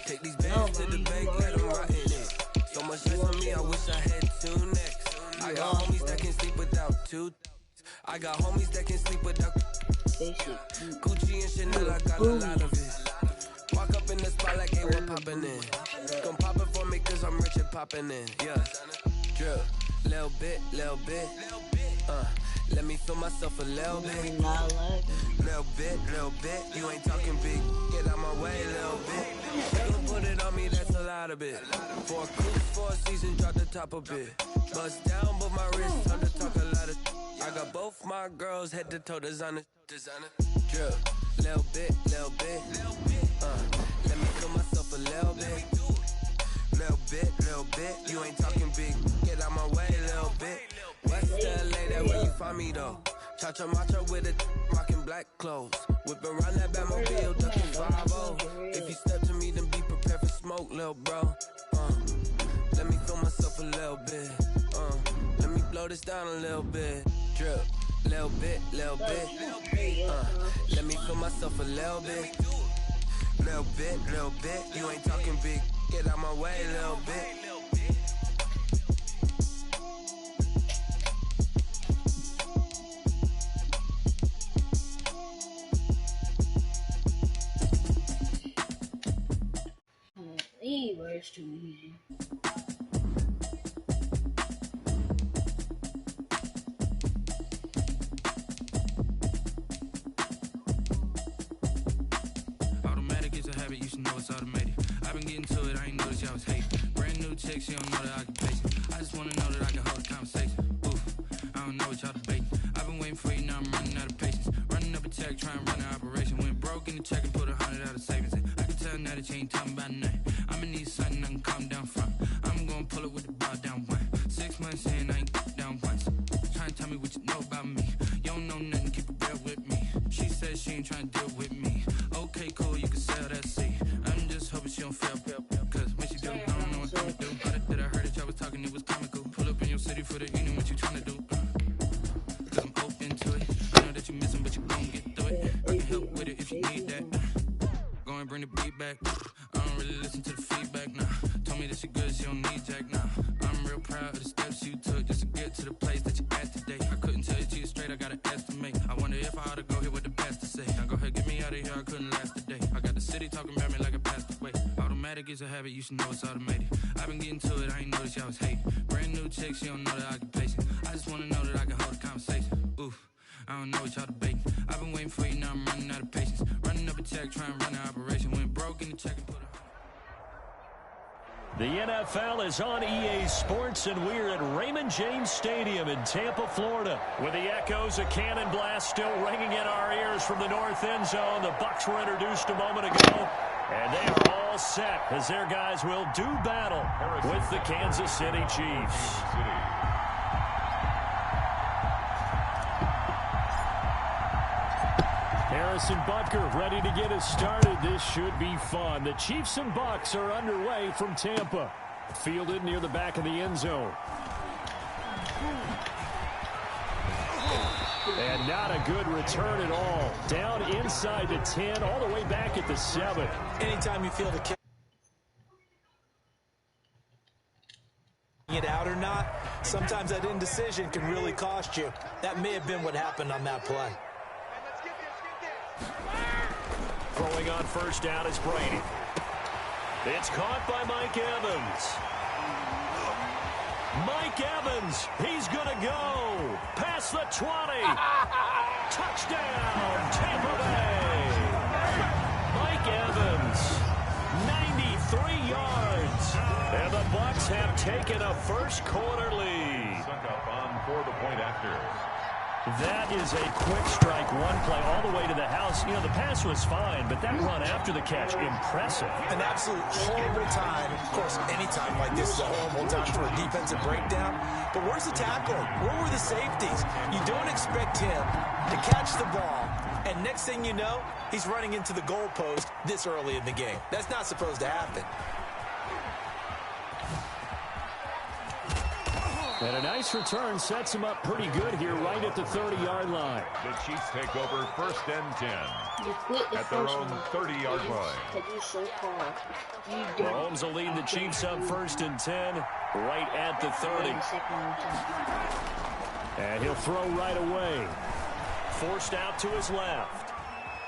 Speaker 1: Take these bands to the bank, let them rot in it. So much stress on me, I wish I had 2 necks. I got homies that can sleep without 2. I got homies that can sleep without Gucci and Chanel, I got a lot of it. Walk up in the spot like, hey, what poppin' in? Gon' pop it for me cause I'm rich and poppin' in. Yeah, drip, little bit. Let me feel myself a little bit. Little bit. You ain't talking big. Get out my way, little bit. You gon' put it on me, that's a lot of it. 4 coops, 4 seasons, drop the top a bit. Bust down, but my wrist, time to talk a lot of. I got both my girls head to toe designer. Drip, little bit. Let me feel myself a little bit. Little bit. You ain't talking big. Get out my way, little bit. West LA, that where you find me though. Cha-cha macha with it, rocking black clothes. Whipping around that Batmobile, ducking 5-0. If you step to me, then be prepared for smoke, little bro. Let me feel myself a little bit. Let me blow this down a little bit. Drip, little bit. Let me feel myself a little bit. Little bit. You ain't talking big. Get out my way, little bit.
Speaker 2: It's too easy.
Speaker 8: Automatic is a habit, you should know it's automated. I've been getting to it, I ain't noticed y'all was hating. Brand new chick, she don't know the occupation. I just wanna know that I can hold a conversation. Oof, I don't know what y'all debating. I've been waiting for you, now I'm running out of patience. Running up a check, trying to run an operation. Went broke in the check and put 100 out of savings in. I can tell now that you ain't talking about nothing. I'ma need something I can calm down from. I'm gonna pull it with the bar down one. 6 months in, I ain't down once. Trying to tell me what you know about me. You don't know nothing, keep it real with me. She said she ain't trying to deal with me. Okay, cool, you can sell that seat. I'm just hoping she don't fail. Cause when she do, I don't know what I'ma do. That I heard that y'all was talking, it was comical. Pull up in your city for the evening, what you trying to do? Cause I'm open to it. I know that you missing, but you gon' get through it. I can help with it if you need that. Go and bring the beat back. I don't really listen to the feedback now. Told me that she good, she don't need jack now. I'm real proud of the steps you took just to get to the place that you at today. I couldn't tell you to you straight, I gotta estimate. I wonder if I ought to go here with the best to say. Now go ahead, get me out of here, I couldn't last a day. I got the city talking about me like a passed away. Automatic Automatic is a habit, you should know it's automated. I've been getting to it, I ain't noticed y'all was hating. Brand new chick, she don't know that I can pace it. I just wanna know that I can hold a conversation. Oof, I don't know what y'all debating. I've been waiting for you, now I'm running out of patience. Running up a check, trying to run an operation. Went broke in the check and put a...
Speaker 4: The NFL is on EA Sports, and we're at Raymond James Stadium in Tampa, Florida, with the echoes of cannon blast still ringing in our ears from the north end zone. The Bucs were introduced a moment ago, and they are all set as their guys will do battle with the Kansas City Chiefs. Harrison Butker ready to get us started. This should be fun. The Chiefs and Bucs are underway from Tampa. Fielded near the back of the end zone. And not a good return at all. Down inside the 10, all the way back at the 7.
Speaker 5: Anytime you feel the kick it out or not, sometimes that indecision can really cost you. That may have been what happened on that play.
Speaker 4: Throwing on first down is Brady. It's caught by Mike Evans. Mike Evans, he's going to go. Past the 20. Touchdown, Tampa Bay. Mike Evans, 93 yards. And the Bucs have taken a first quarter lead.
Speaker 6: Stuck up on for the point after.
Speaker 4: That is a quick strike, one play all the way to the house. You know, the pass was fine, but that run after the catch, impressive.
Speaker 5: An absolute horrible time. Of course, any time like this is a horrible time for a defensive breakdown. But where's the tackling? Where were the safeties? You don't expect him to catch the ball, and next thing you know, he's running into the goalpost this early in the game. That's not supposed to happen.
Speaker 4: And a nice return sets him up pretty good here right at the 30-yard line.
Speaker 6: The Chiefs take over first and 10 at their own 30-yard line.
Speaker 4: Mahomes will lead the Chiefs up first and 10 right at the 30. And he'll throw right away. Forced out to his left.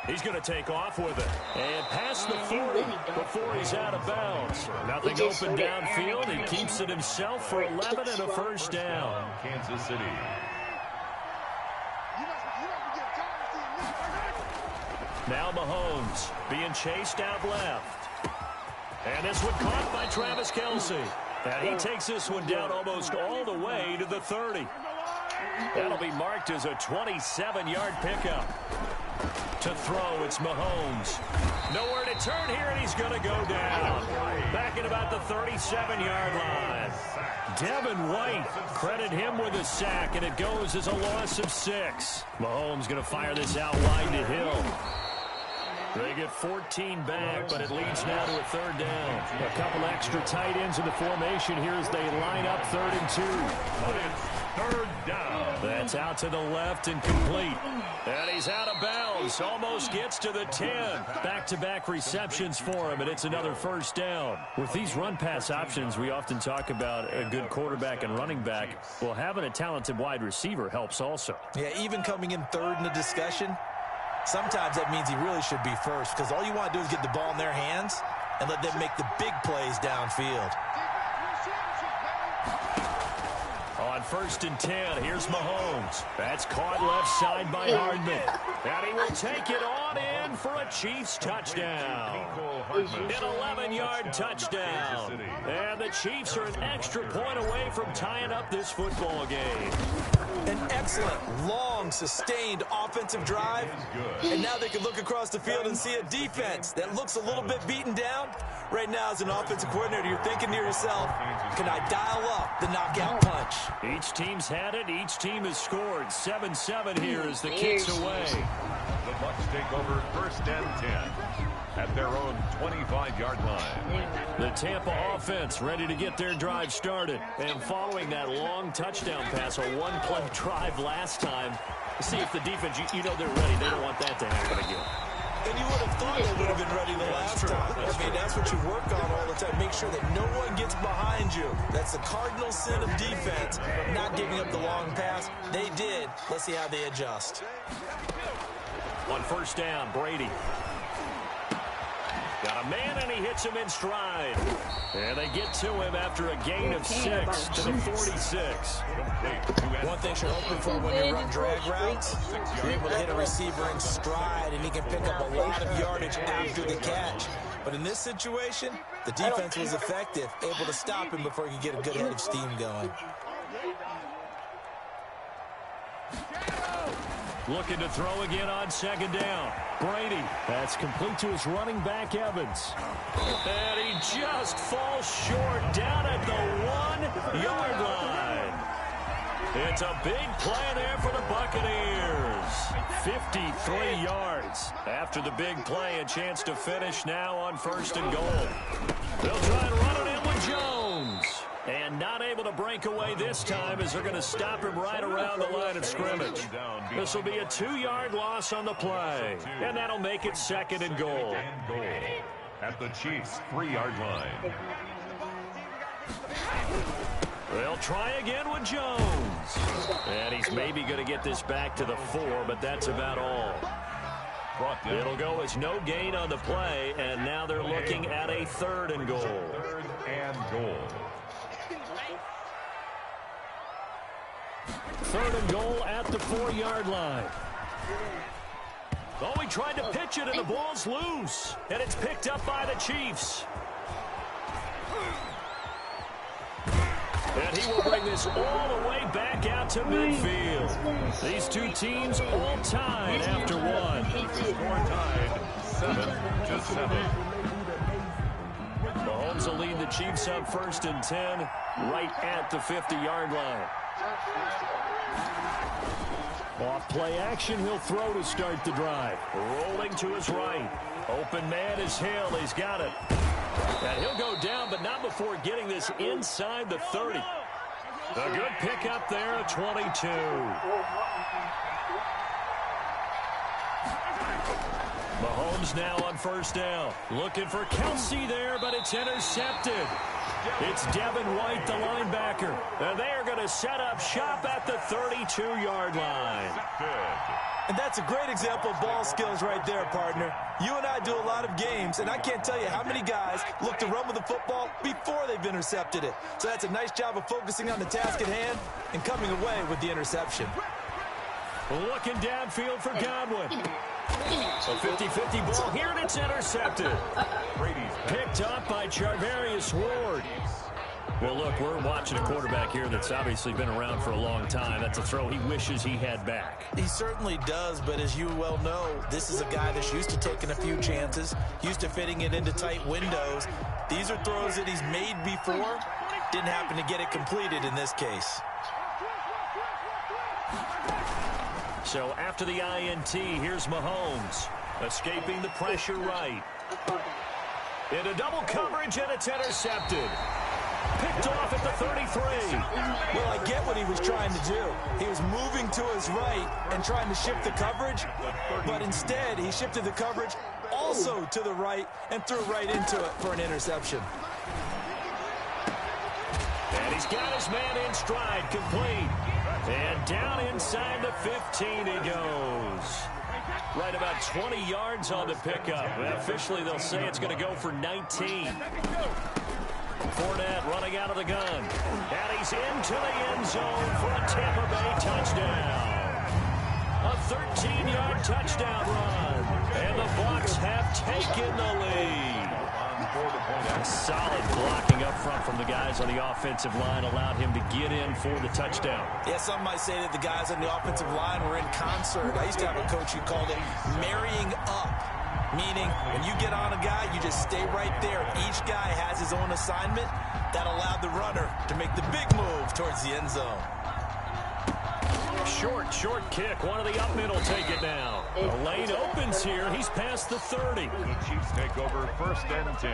Speaker 4: He's going to take off with it. And past the 40 before he's out of bounds. Nothing open downfield. He keeps it himself for 11 and a first down.
Speaker 6: Kansas City.
Speaker 4: Now Mahomes being chased out left. And this one caught by Travis Kelce. And he takes this one down almost all the way to the 30. That'll be marked as a 27-yard pickup. To throw, it's Mahomes. Nowhere to turn here, and he's going to go down. Back at about the 37-yard line. Devin White, credit him with a sack, and it goes as a loss of 6. Mahomes going to fire this out wide to Hill. They get 14 back, but it leads now to a third down. A couple extra tight ends in the formation here as they line up 3rd and 2.
Speaker 6: But it's 3rd down.
Speaker 4: That's out to the left and complete. And he's out of bounds. Almost gets to the 10. Back-to-back receptions for him, and it's another first down. With these run-pass options, we often talk about a good quarterback and running back. Well, having a talented wide receiver helps also.
Speaker 5: Yeah, even coming in 3rd in the discussion, sometimes that means he really should be first, because all you want to do is get the ball in their hands and let them make the big plays downfield.
Speaker 4: On 1st and 10, here's Mahomes. That's caught left side by Hardman. And he will take it on in for a Chiefs touchdown. An 11-yard touchdown. And the Chiefs are an extra point away from tying up this football game.
Speaker 5: An excellent, long, sustained offensive drive. And now they can look across the field and see a defense that looks a little bit beaten down. Right now, as an offensive coordinator, you're thinking to yourself, can I dial up the knockout punch?
Speaker 4: Each team's had it. Each team has scored. 7-7 here as the kick's away.
Speaker 6: The Bucs take over 1st and 10 at their own 25-yard line.
Speaker 4: The Tampa offense ready to get their drive started. And following that long touchdown pass, a one-play drive last time, see if the defense, you know they're ready. They don't want that to happen again.
Speaker 5: And you would have thought they would have been ready the last time. I mean, that's what you work on all the time. Make sure that no one gets behind you. That's the cardinal sin of defense, not giving up the long pass. They did. Let's see how they adjust.
Speaker 4: On 1st down, Brady. Got a man, and he hits him in stride. And they get to him after a gain of 6 to the 46.
Speaker 5: One thing you're hoping for when you run drag routes, you're able to hit a receiver in stride, and he can pick up a lot of yardage after the catch. But in this situation, the defense was effective, able to stop him before he could get a good head of steam going.
Speaker 4: Looking to throw again on second down. Brady. That's complete to his running back, Evans. And he just falls short down at the 1-yard line. It's a big play there for the Buccaneers. 53 yards. After the big play, a chance to finish now on 1st and goal. They'll try and run it in with Jones. And not able to break away this time as they're going to stop him right around the line of scrimmage. This will be a 2-yard loss on the play. And that'll make it 2nd and goal.
Speaker 6: At the Chiefs' 3-yard line.
Speaker 4: They'll try again with Jones. And he's maybe going to get this back to the 4, but that's about all. It'll go as no gain on the play, and now they're looking at a 3rd and goal.
Speaker 6: 3rd and goal.
Speaker 4: 3rd and goal at the 4-yard line. Oh, he tried to pitch it, and the ball's loose. And it's picked up by the Chiefs. And he will bring this all the way back out to midfield. These two teams all tied after one.
Speaker 6: Score tied 7-7.
Speaker 4: Mahomes will lead the Chiefs up 1st and 10 right at the 50-yard line. Off play action, he'll throw to start the drive. Rolling to his right. Open man is Hill. He's got it. And he'll go down, but not before getting this inside the 30. A good pickup there at 22. Mahomes now on 1st down. Looking for Kelsey there, but it's intercepted. It's Devin White, the linebacker. And they are going to set up shop at the 32-yard line.
Speaker 5: And that's a great example of ball skills right there, partner. You and I do a lot of games, and I can't tell you how many guys look to run with the football before they've intercepted it. So that's a nice job of focusing on the task at hand and coming away with the interception.
Speaker 4: Looking downfield for Godwin. A 50-50 ball here, and it's intercepted. Picked up by Charvarius Ward. Well, look, we're watching a quarterback here that's obviously been around for a long time. That's a throw he wishes he had back.
Speaker 5: He certainly does, but as you well know, this is a guy that's used to taking a few chances, used to fitting it into tight windows. These are throws that he's made before. Didn't happen to get it completed in this case.
Speaker 4: So after the INT, here's Mahomes. Escaping the pressure right. Into double coverage, and it's intercepted. Picked off at the 33.
Speaker 5: Well, I get what he was trying to do. He was moving to his right and trying to shift the coverage, but instead he shifted the coverage also to the right and threw right into it for an interception.
Speaker 4: And he's got his man in stride, complete. And down inside the 15 he goes. Right about 20 yards on the pickup. Well, officially, they'll say it's going to go for 19. Fournette running out of the gun. And he's into the end zone for a Tampa Bay touchdown. A 13-yard touchdown run. And the Bucs have taken the lead. Solid blocking up front from the guys on the offensive line allowed him to get in for the touchdown.
Speaker 5: Yeah, some might say that the guys on the offensive line were in concert. I used to have a coach who called it marrying up, meaning when you get on a guy, you just stay right there. Each guy has his own assignment. That allowed the runner to make the big move towards the end zone.
Speaker 4: Short kick. One of the up middle take it now. The lane opens here. He's past the 30.
Speaker 6: The Chiefs take over 1st and 10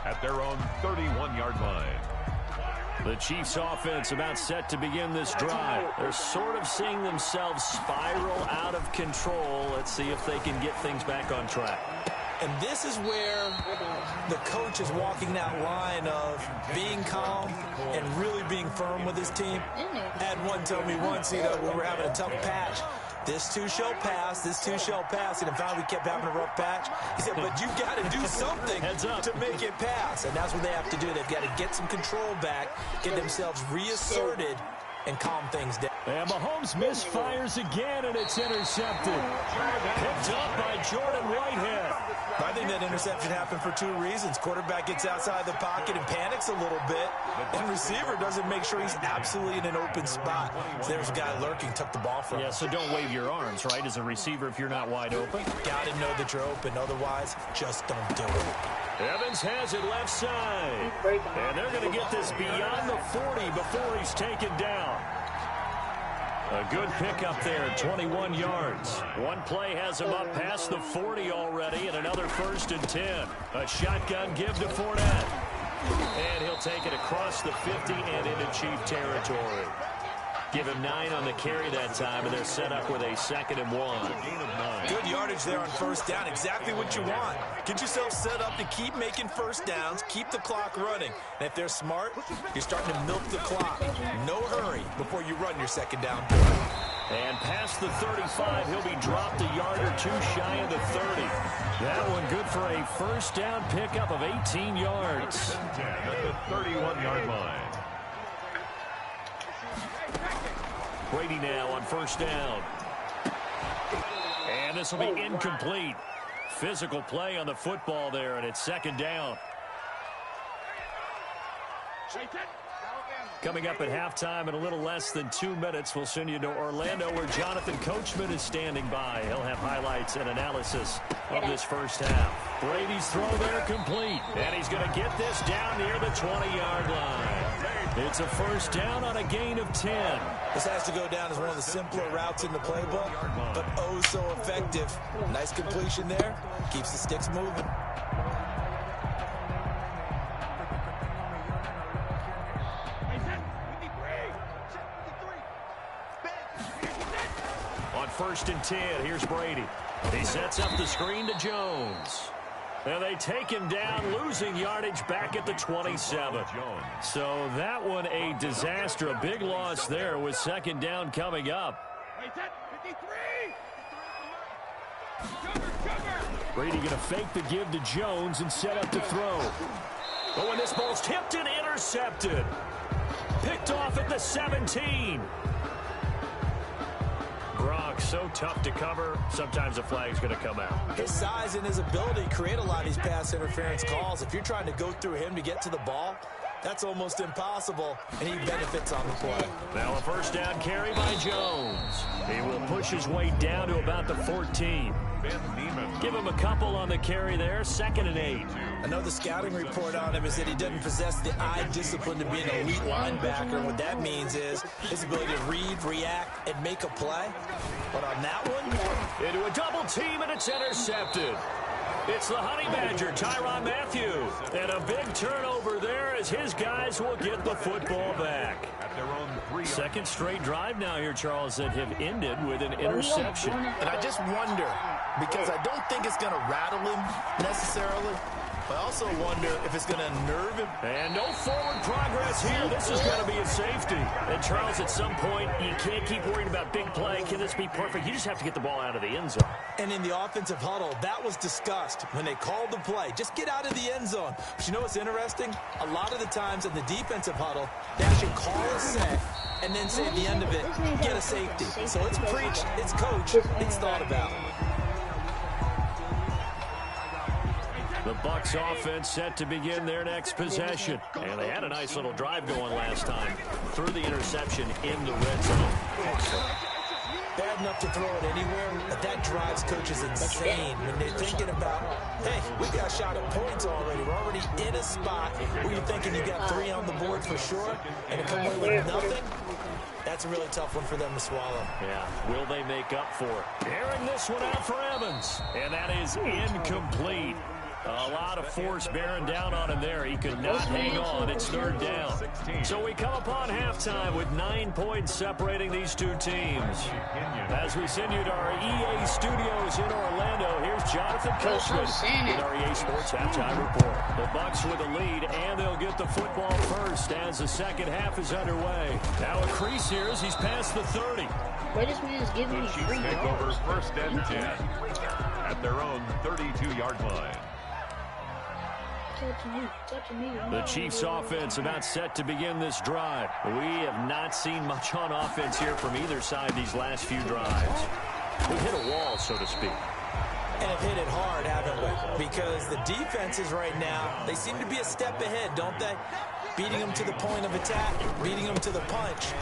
Speaker 6: at their own 31-yard line.
Speaker 4: The Chiefs offense about set to begin this drive. They're sort of seeing themselves spiral out of control. Let's see if they can get things back on track.
Speaker 5: And this is where the coach is walking that line of being calm and really being firm with his team. I had one tell me once, when we're having a tough patch, this too shall pass, this too shall pass. And finally we kept having a rough patch. He said, but you've got to do something to make it pass. And that's what they have to do. They've got to get some control back, get themselves reasserted, and calm things down.
Speaker 7: And Mahomes misfires again, and it's intercepted. Picked up by Jordan Whitehead.
Speaker 5: I think that interception happened for two reasons. Quarterback gets outside the pocket and panics a little bit, and receiver doesn't make sure he's absolutely in an open spot. So there's a guy lurking, took the ball from him.
Speaker 7: Yeah, so don't wave your arms, right, as a receiver if you're not wide open.
Speaker 5: Got to know that you're open. Otherwise, just don't do it.
Speaker 7: Evans has it left side. And they're going to get this beyond the 40 before he's taken down. A good pickup there, 21 yards. One play has him up past the 40 already, and another 1st and 10. A shotgun give to Fournette. And he'll take it across the 50 and into Chief territory. Give him 9 on the carry that time, and they're set up with a 2nd and 1.
Speaker 5: Good yardage there on 1st down. Exactly what you want. Get yourself set up to keep making 1st downs, keep the clock running. And if they're smart, you're starting to milk the clock. No hurry before you run your 2nd down.
Speaker 7: And past the 35, he'll be dropped a yard or two shy of the 30. That one good for a 1st down pickup of 18 yards.
Speaker 6: At the 31-yard line.
Speaker 7: Brady now on 1st down. And this will be incomplete. Physical play on the football there, and it's 2nd down. Coming up at halftime in a little less than 2 minutes, we'll send you to Orlando where Jonathan Coachman is standing by. He'll have highlights and analysis of this 1st half. Brady's throw there complete, and he's going to get this down near the 20-yard line. It's a 1st down on a gain of 10.
Speaker 5: This has to go down as one of the simpler routes in the playbook, but oh so effective. Nice completion there. Keeps the sticks moving.
Speaker 7: On 1st and 10, here's Brady. He sets up the screen to Jones. And they take him down, losing yardage back at the 27. So that one a disaster. A big loss there with 2nd down coming up. Brady going to fake the give to Jones and set up to throw. Oh, and this ball's tipped and intercepted. Picked off at the 17. Gronk, so tough to cover. Sometimes a flag's going to come out.
Speaker 5: His size and his ability create a lot of these pass interference calls. If you're trying to go through him to get to the ball, that's almost impossible, and he benefits on the play.
Speaker 7: Now a 1st down carry by Jones. He will push his way down to about the 14. Give him a couple on the carry there, 2nd and 8.
Speaker 5: I know the scouting report on him is that he doesn't possess the eye discipline to be an elite linebacker. And what that means is his ability to read, react, and make a play. But on that one,
Speaker 7: into a double team, and it's intercepted. It's the Honey Badger, Tyrann Mathieu. And a big turnover there as his guys will get the football back. Second straight drive now here, Charles, that have ended with an interception.
Speaker 5: And I just wonder, because I don't think it's going to rattle him necessarily, but I also wonder if it's going to nerve him.
Speaker 7: And no forward progress here. This is going to be a safety. And, Charles, at some point, you can't keep worrying about big play. Can this be perfect? You just have to get the ball out of the end zone.
Speaker 5: And in the offensive huddle, that was discussed when they called the play. Just get out of the end zone. But you know what's interesting? A lot of the times in the defensive huddle, they actually call a set and then say at the end of it, get a safety. So it's preached, it's coached, it's thought about.
Speaker 7: The Bucs offense set to begin their next possession. And they had a nice little drive going last time. Threw the interception in the red zone.
Speaker 5: Bad enough to throw it anywhere, but that drives coaches insane when they're thinking about, hey, we got a shot at points already. We're already in a spot where you're thinking you got 3 on the board for sure, and to come away with nothing, that's a really tough one for them to swallow.
Speaker 7: Yeah, will they make up for it? Airing this one out for Evans, and that is incomplete.
Speaker 4: A lot of force bearing down on him there. He could not hang on. It's third down. So we come upon halftime with 9 points separating these two teams. As we send you to our EA studios in Orlando, here's Jonathan Coachman with our EA Sports Halftime Report. The Bucs with a lead, and they'll get the football first as the second half is underway. Now a crease here as he's past the 30.
Speaker 2: Where this man is giving me free
Speaker 6: take over first and 10 at their own 32-yard line.
Speaker 4: The Chiefs offense about set to begin this drive. We have not seen much on offense here from either side these last few drives. We hit a wall, so to speak.
Speaker 5: And have hit it hard, haven't we? Because the defenses right now, they seem to be a step ahead, don't they? Beating them to the point of attack, beating them to the punch.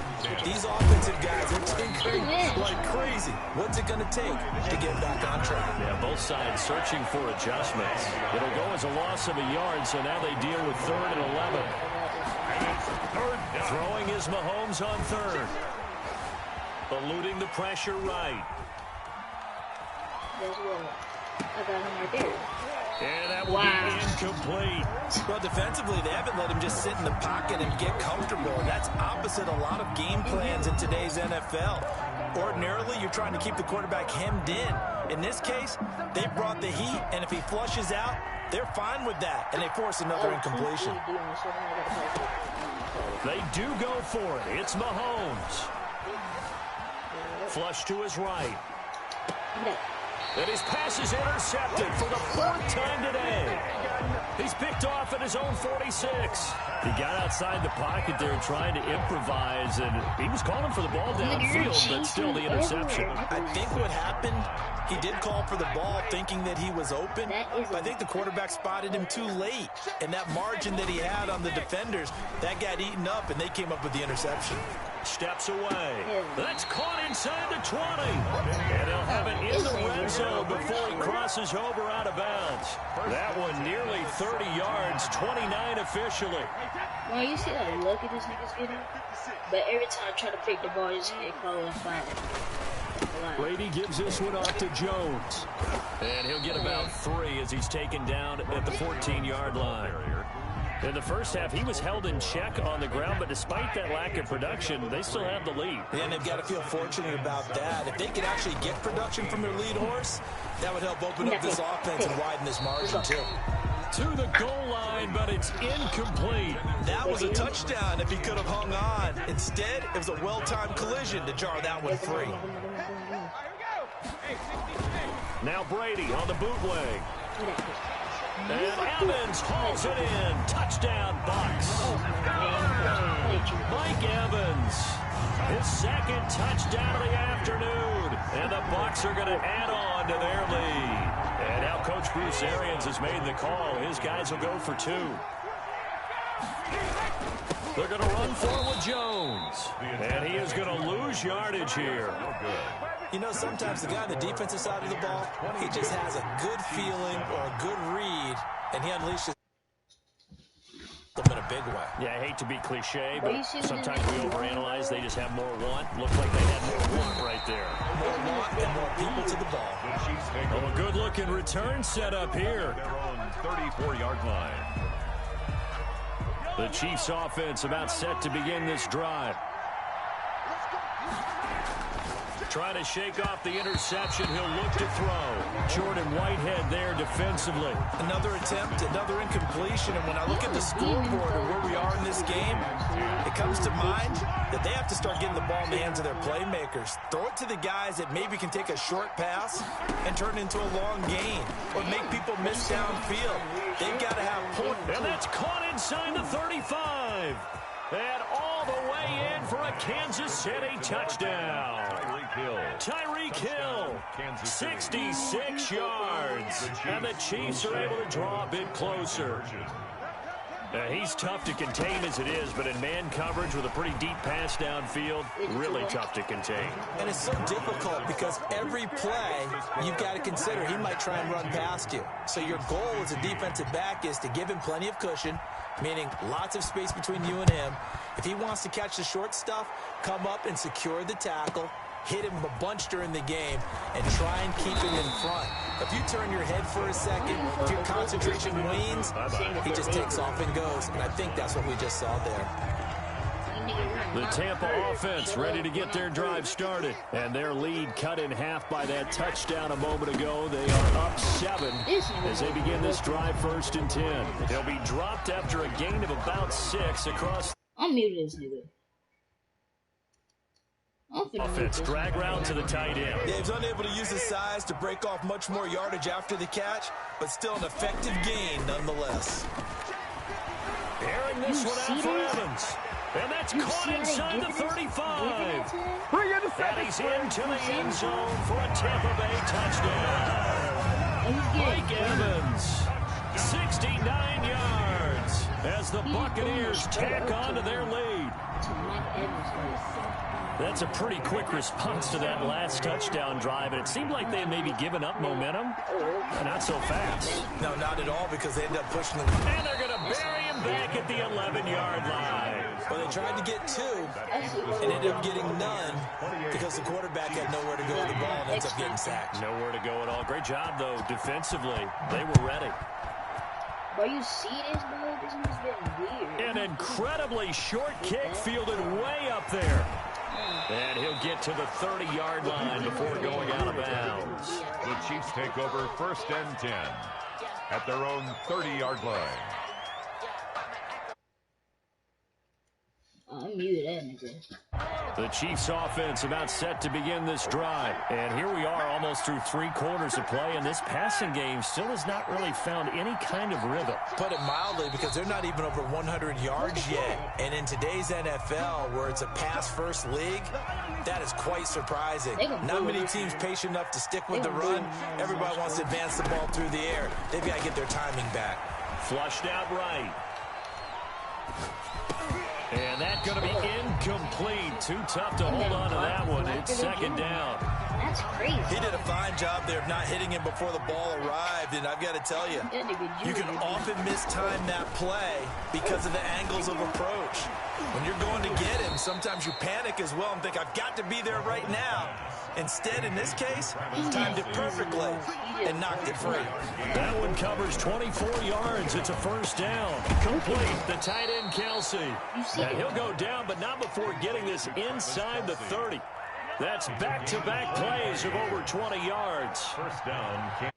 Speaker 5: These offensive guys are tinkering like crazy. What's it going to take to get back on track?
Speaker 4: Yeah, both sides searching for adjustments. It'll go as a loss of a yard, so now they deal with 3rd and 11. Throwing is Mahomes on 3rd. Eluding the pressure right.
Speaker 2: I got him right there.
Speaker 4: And that will be incomplete.
Speaker 5: Well, defensively, they haven't let him just sit in the pocket and get comfortable. And that's opposite a lot of game plans in today's NFL. Ordinarily, you're trying to keep the quarterback hemmed in. In this case, they brought the heat, and if he flushes out, they're fine with that. And they force another incompletion.
Speaker 4: They do go for it. It's Mahomes. Flush to his right. And his pass is intercepted for the 4th time today. He's picked off at his own 46. He got outside the pocket there trying to improvise, and he was calling for the ball downfield, but still the interception.
Speaker 5: I think what happened, he did call for the ball thinking that he was open, but I think the quarterback spotted him too late. And that margin that he had on the defenders, that got eaten up, and they came up with the interception.
Speaker 4: Steps away. That's caught inside the 20. And he'll have it in the red zone before he crosses over out of bounds. That one nearly 30 yards, 29 officially.
Speaker 2: Well, you see how lucky this nigga's getting? But every time I try to pick the ball, he's getting close and find it.
Speaker 4: Brady gives this one off to Jones. And he'll get about 3 as he's taken down at the 14-yard line. In the first half, he was held in check on the ground, but despite that lack of production, they still have the lead.
Speaker 5: And they've got to feel fortunate about that. If they could actually get production from their lead horse, that would help open up this offense and widen this margin, too.
Speaker 4: To the goal line, but it's incomplete.
Speaker 5: That was a touchdown if he could have hung on. Instead, it was a well-timed collision to jar that one free.
Speaker 4: Now Brady on the bootleg. And Evans hauls it in. Touchdown, Bucs. Mike Evans, his 2nd touchdown of the afternoon. And the Bucs are going to add on to their lead. And now Coach Bruce Arians has made the call. His guys will go for 2. They're going to run forward with Jones. And he is going to lose yardage here.
Speaker 5: You know, sometimes the guy on the defensive side of the ball, he just has a good feeling or a good read, and he unleashes them in a big way.
Speaker 4: Yeah, I hate to be cliche, but sometimes we overanalyze. They just have more want. Looks like they had more want right there.
Speaker 5: More want and more people to the ball.
Speaker 4: Oh, a good-looking return set up here.
Speaker 6: Their own 34-yard line.
Speaker 4: The Chiefs offense about set to begin this drive. Trying to shake off the interception. He'll look to throw. Jordan Whitehead there defensively.
Speaker 5: Another attempt, another incompletion. And when I look at the scoreboard and where we are in this game, it comes to mind that they have to start getting the ball in the hands of their playmakers. Throw it to the guys that maybe can take a short pass and turn it into a long gain or make people miss downfield. They've got to have points.
Speaker 4: And that's caught inside the 35. And all the way in for a Kansas City touchdown. Tyreek Hill, 66 yards. And the Chiefs are able to draw a bit closer. He's tough to contain as it is, but in man coverage with a pretty deep pass downfield, really tough to contain.
Speaker 5: And it's so difficult because every play you've got to consider he might try and run past you. So your goal as a defensive back is to give him plenty of cushion, meaning lots of space between you and him. If he wants to catch the short stuff, come up and secure the tackle, hit him a bunch during the game, and try and keep him in front. If you turn your head for a second, if your concentration wanes, he just takes off and goes. And I think that's what we just saw there.
Speaker 4: The Tampa offense ready to get their drive started. And their lead cut in half by that touchdown a moment ago. They are up 7 as they begin this drive 1st and 10. They'll be dropped after a gain of about 6 across.
Speaker 2: I'm muting this nigga.
Speaker 4: Offense drag route to the tight end.
Speaker 5: Dave's unable to use his size to break off much more yardage after the catch, but still an effective gain nonetheless.
Speaker 4: Airing this one out for Evans. And that's caught inside the 35. That he's into the end zone for a Tampa Bay touchdown. Mike Evans, 69 yards as the Buccaneers tack on to their lead. That's a pretty quick response to that last touchdown drive. And it seemed like they had maybe given up momentum. Not so fast.
Speaker 5: No, not at all, because they ended up pushing them.
Speaker 4: And they're going to bury him back at the 11-yard line.
Speaker 5: Well, they tried to get 2 and ended up getting none because the quarterback had nowhere to go with the ball and ends up getting sacked.
Speaker 4: Nowhere to go at all. Great job, though, defensively. They were ready.
Speaker 2: Bro, you see this, bro? This has been weird.
Speaker 4: An incredibly short kick fielded way up there. And he'll get to the 30-yard line before going out of bounds.
Speaker 6: The Chiefs take over 1st and 10 at their own 30-yard line.
Speaker 2: I muted that nigga.
Speaker 4: The Chiefs offense about set to begin this drive. And here we are almost through 3 quarters of play, and this passing game still has not really found any kind of rhythm.
Speaker 5: Put it mildly, because they're not even over 100 yards yet. And in today's NFL, where it's a pass-first league, that is quite surprising. Not many teams patient enough to stick with the run. Everybody wants to advance the ball through the air. They've got to get their timing back.
Speaker 4: Flushed out right. And that's going to be incomplete. Too tough to hold on to that one. It's 2nd down.
Speaker 2: That's crazy.
Speaker 5: He did a fine job there of not hitting him before the ball arrived. And I've got to tell you, you can often mistime that play because of the angles of approach. When you're going to get him, sometimes you panic as well and think, I've got to be there right now. Instead, in this case, he timed it perfectly and knocked it free.
Speaker 4: That one covers 24 yards. It's a 1st down. Complete. The tight end, Kelsey. And he'll go down, but not before getting this inside the 30. That's back-to-back plays of over 20 yards.
Speaker 6: 1st down.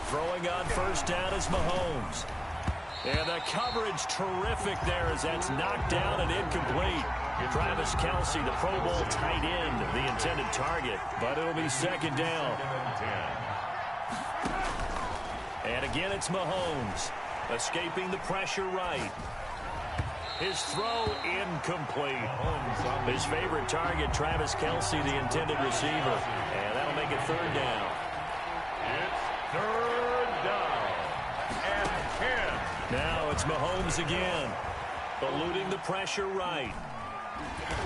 Speaker 4: Throwing on 1st down is Mahomes. And the coverage terrific there as that's knocked down and incomplete. Travis Kelsey, the Pro Bowl tight end, the intended target. But it'll be 2nd down. And again, it's Mahomes. Escaping the pressure right. His throw incomplete. His favorite target, Travis Kelsey, the intended receiver. And that'll make it 3rd down.
Speaker 6: It's 3rd down and 10.
Speaker 4: Now it's Mahomes again. Eluding the pressure right.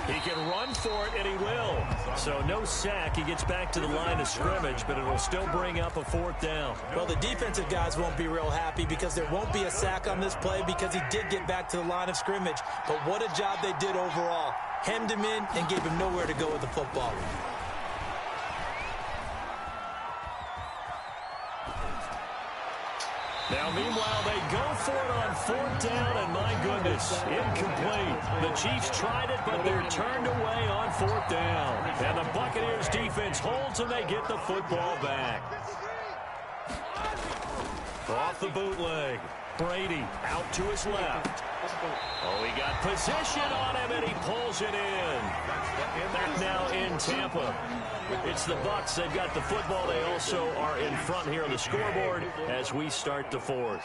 Speaker 4: He can run for it, and he will. So no sack. He gets back to the line of scrimmage, but it'll still bring up a 4th down.
Speaker 5: Well, the defensive guys won't be real happy because there won't be a sack on this play because he did get back to the line of scrimmage. But what a job they did overall. Hemmed him in and gave him nowhere to go with the football.
Speaker 4: Now, meanwhile, they go for it on 4th down, and my goodness, incomplete. The Chiefs tried it, but they're turned away on 4th down. And the Buccaneers defense holds, and they get the football back. Off the bootleg. Brady out to his left. Oh, he got position on him, and he pulls it in. Back now in Tampa. It's the Bucs. They've got the football. They also are in front here on the scoreboard as we start the 4th.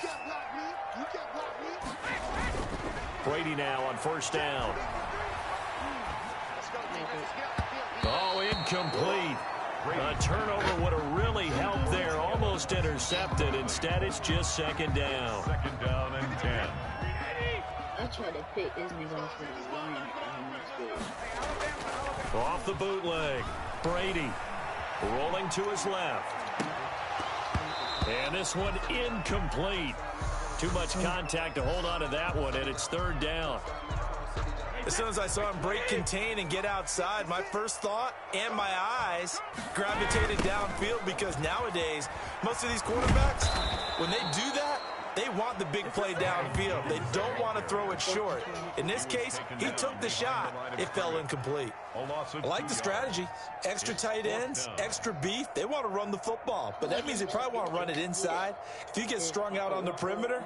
Speaker 4: Brady now on 1st down. Oh, incomplete. A turnover would have really helped there. Almost intercepted. Instead, it's just 2nd down.
Speaker 6: 2nd down and 10.
Speaker 2: I tried to pick this nigga off of the line and he missed it.
Speaker 4: Off the bootleg. Brady rolling to his left. And this one incomplete. Too much contact to hold on to that one, and it's 3rd down.
Speaker 5: As soon as I saw him break contain and get outside, my first thought and my eyes gravitated downfield, because nowadays, most of these quarterbacks, when they do that, they want the big play downfield. They don't want to throw it short. In this case, he took the shot. It fell incomplete. I like the strategy. Extra tight ends, extra beef. They want to run the football, but that means they probably want to run it inside. If you get strung out on the perimeter,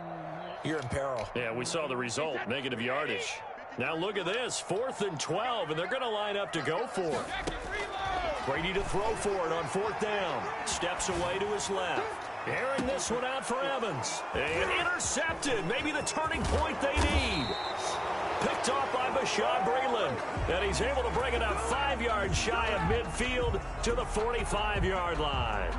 Speaker 5: you're in peril.
Speaker 4: Yeah, we saw the result, negative yardage. Now look at this, 4th and 12, and they're going to line up to go for it. Brady to throw for it on 4th down. Steps away to his left. Airing this one out for Evans. And intercepted. Maybe the turning point they need. Picked off by Bashaud Breeland. And he's able to bring it up 5 yards shy of midfield to the 45-yard line.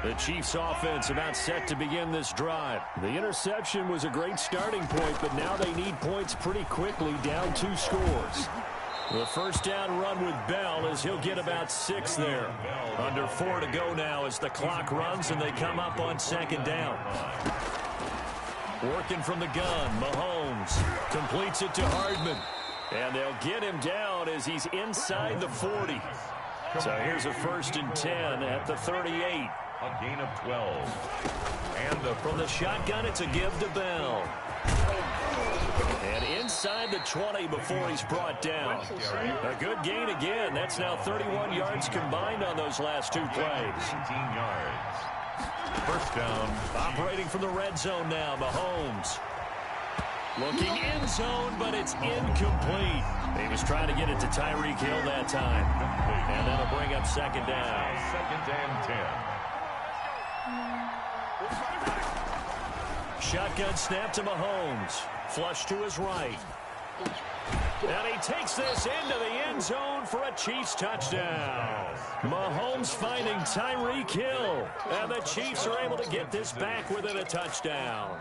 Speaker 4: The Chiefs offense about set to begin this drive. The interception was a great starting point, but now they need points pretty quickly, down 2 scores. The first down run with Bell as he'll get about 6 there. Under 4 to go now as the clock runs and they come up on 2nd down. Working from the gun, Mahomes completes it to Hardman. And they'll get him down as he's inside the 40. So here's a 1st and 10 at the 38.
Speaker 6: A gain of 12. And
Speaker 4: from the shotgun, it's a give to Bell. And inside the 20 before he's brought down. A good gain again. That's now 31 yards combined on those last 2 plays.
Speaker 6: 18 yards. First down.
Speaker 4: Operating from the red zone now, Mahomes. Looking end zone, but it's incomplete. He was trying to get it to Tyreek Hill that time. And that'll bring up 2nd down.
Speaker 6: 2nd and 10.
Speaker 4: Shotgun snap to Mahomes. Flush to his right. And he takes this into the end zone for a Chiefs touchdown. Mahomes finding Tyreek Hill. And the Chiefs are able to get this back within a touchdown.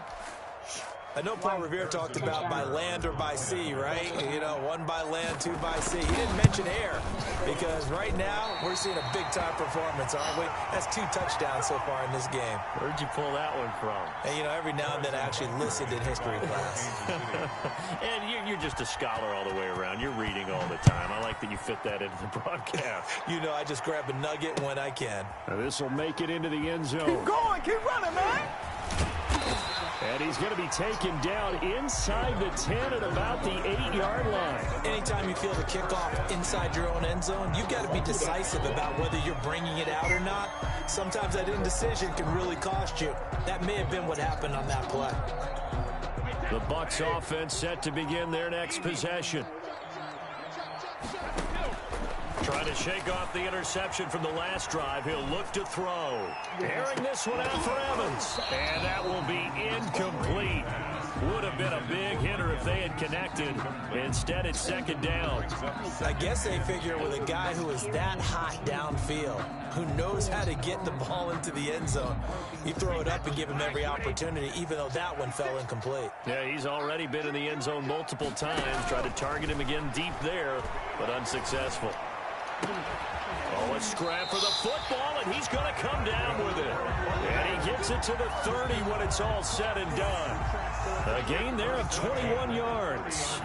Speaker 5: I know Paul Revere talked about by land or by sea, right? You know, 1 by land, 2 by sea. He didn't mention air, because right now we're seeing a big-time performance, aren't we? That's 2 touchdowns so far in this game.
Speaker 4: Where'd you pull that one from?
Speaker 5: And, you know, every now and then I actually listened in history class.
Speaker 4: And you're just a scholar all the way around. You're reading all the time. I like that you fit that into the broadcast.
Speaker 5: You know, I just grab a nugget when I can.
Speaker 4: Now this will make it into the end zone.
Speaker 3: Keep going, keep running, man.
Speaker 4: And he's going to be taken down inside the 10 at about the 8-yard line.
Speaker 5: Anytime you feel the kickoff inside your own end zone, you've got to be decisive about whether you're bringing it out or not. Sometimes that indecision can really cost you. That may have been what happened on that play.
Speaker 4: The Bucs offense set to begin their next possession. Trying to shake off the interception from the last drive. He'll look to throw. Airing this one out for Evans. And that will be incomplete. Would have been a big hitter if they had connected. Instead, it's 2nd down.
Speaker 5: I guess they figure with a guy who is that hot downfield, who knows how to get the ball into the end zone, you throw it up and give him every opportunity, even though that one fell incomplete.
Speaker 4: Yeah, he's already been in the end zone multiple times. Tried to target him again deep there, but unsuccessful. Oh, a scrap for the football, and he's going to come down with it. And he gets it to the 30 when it's all said and done. A gain there of 21 yards.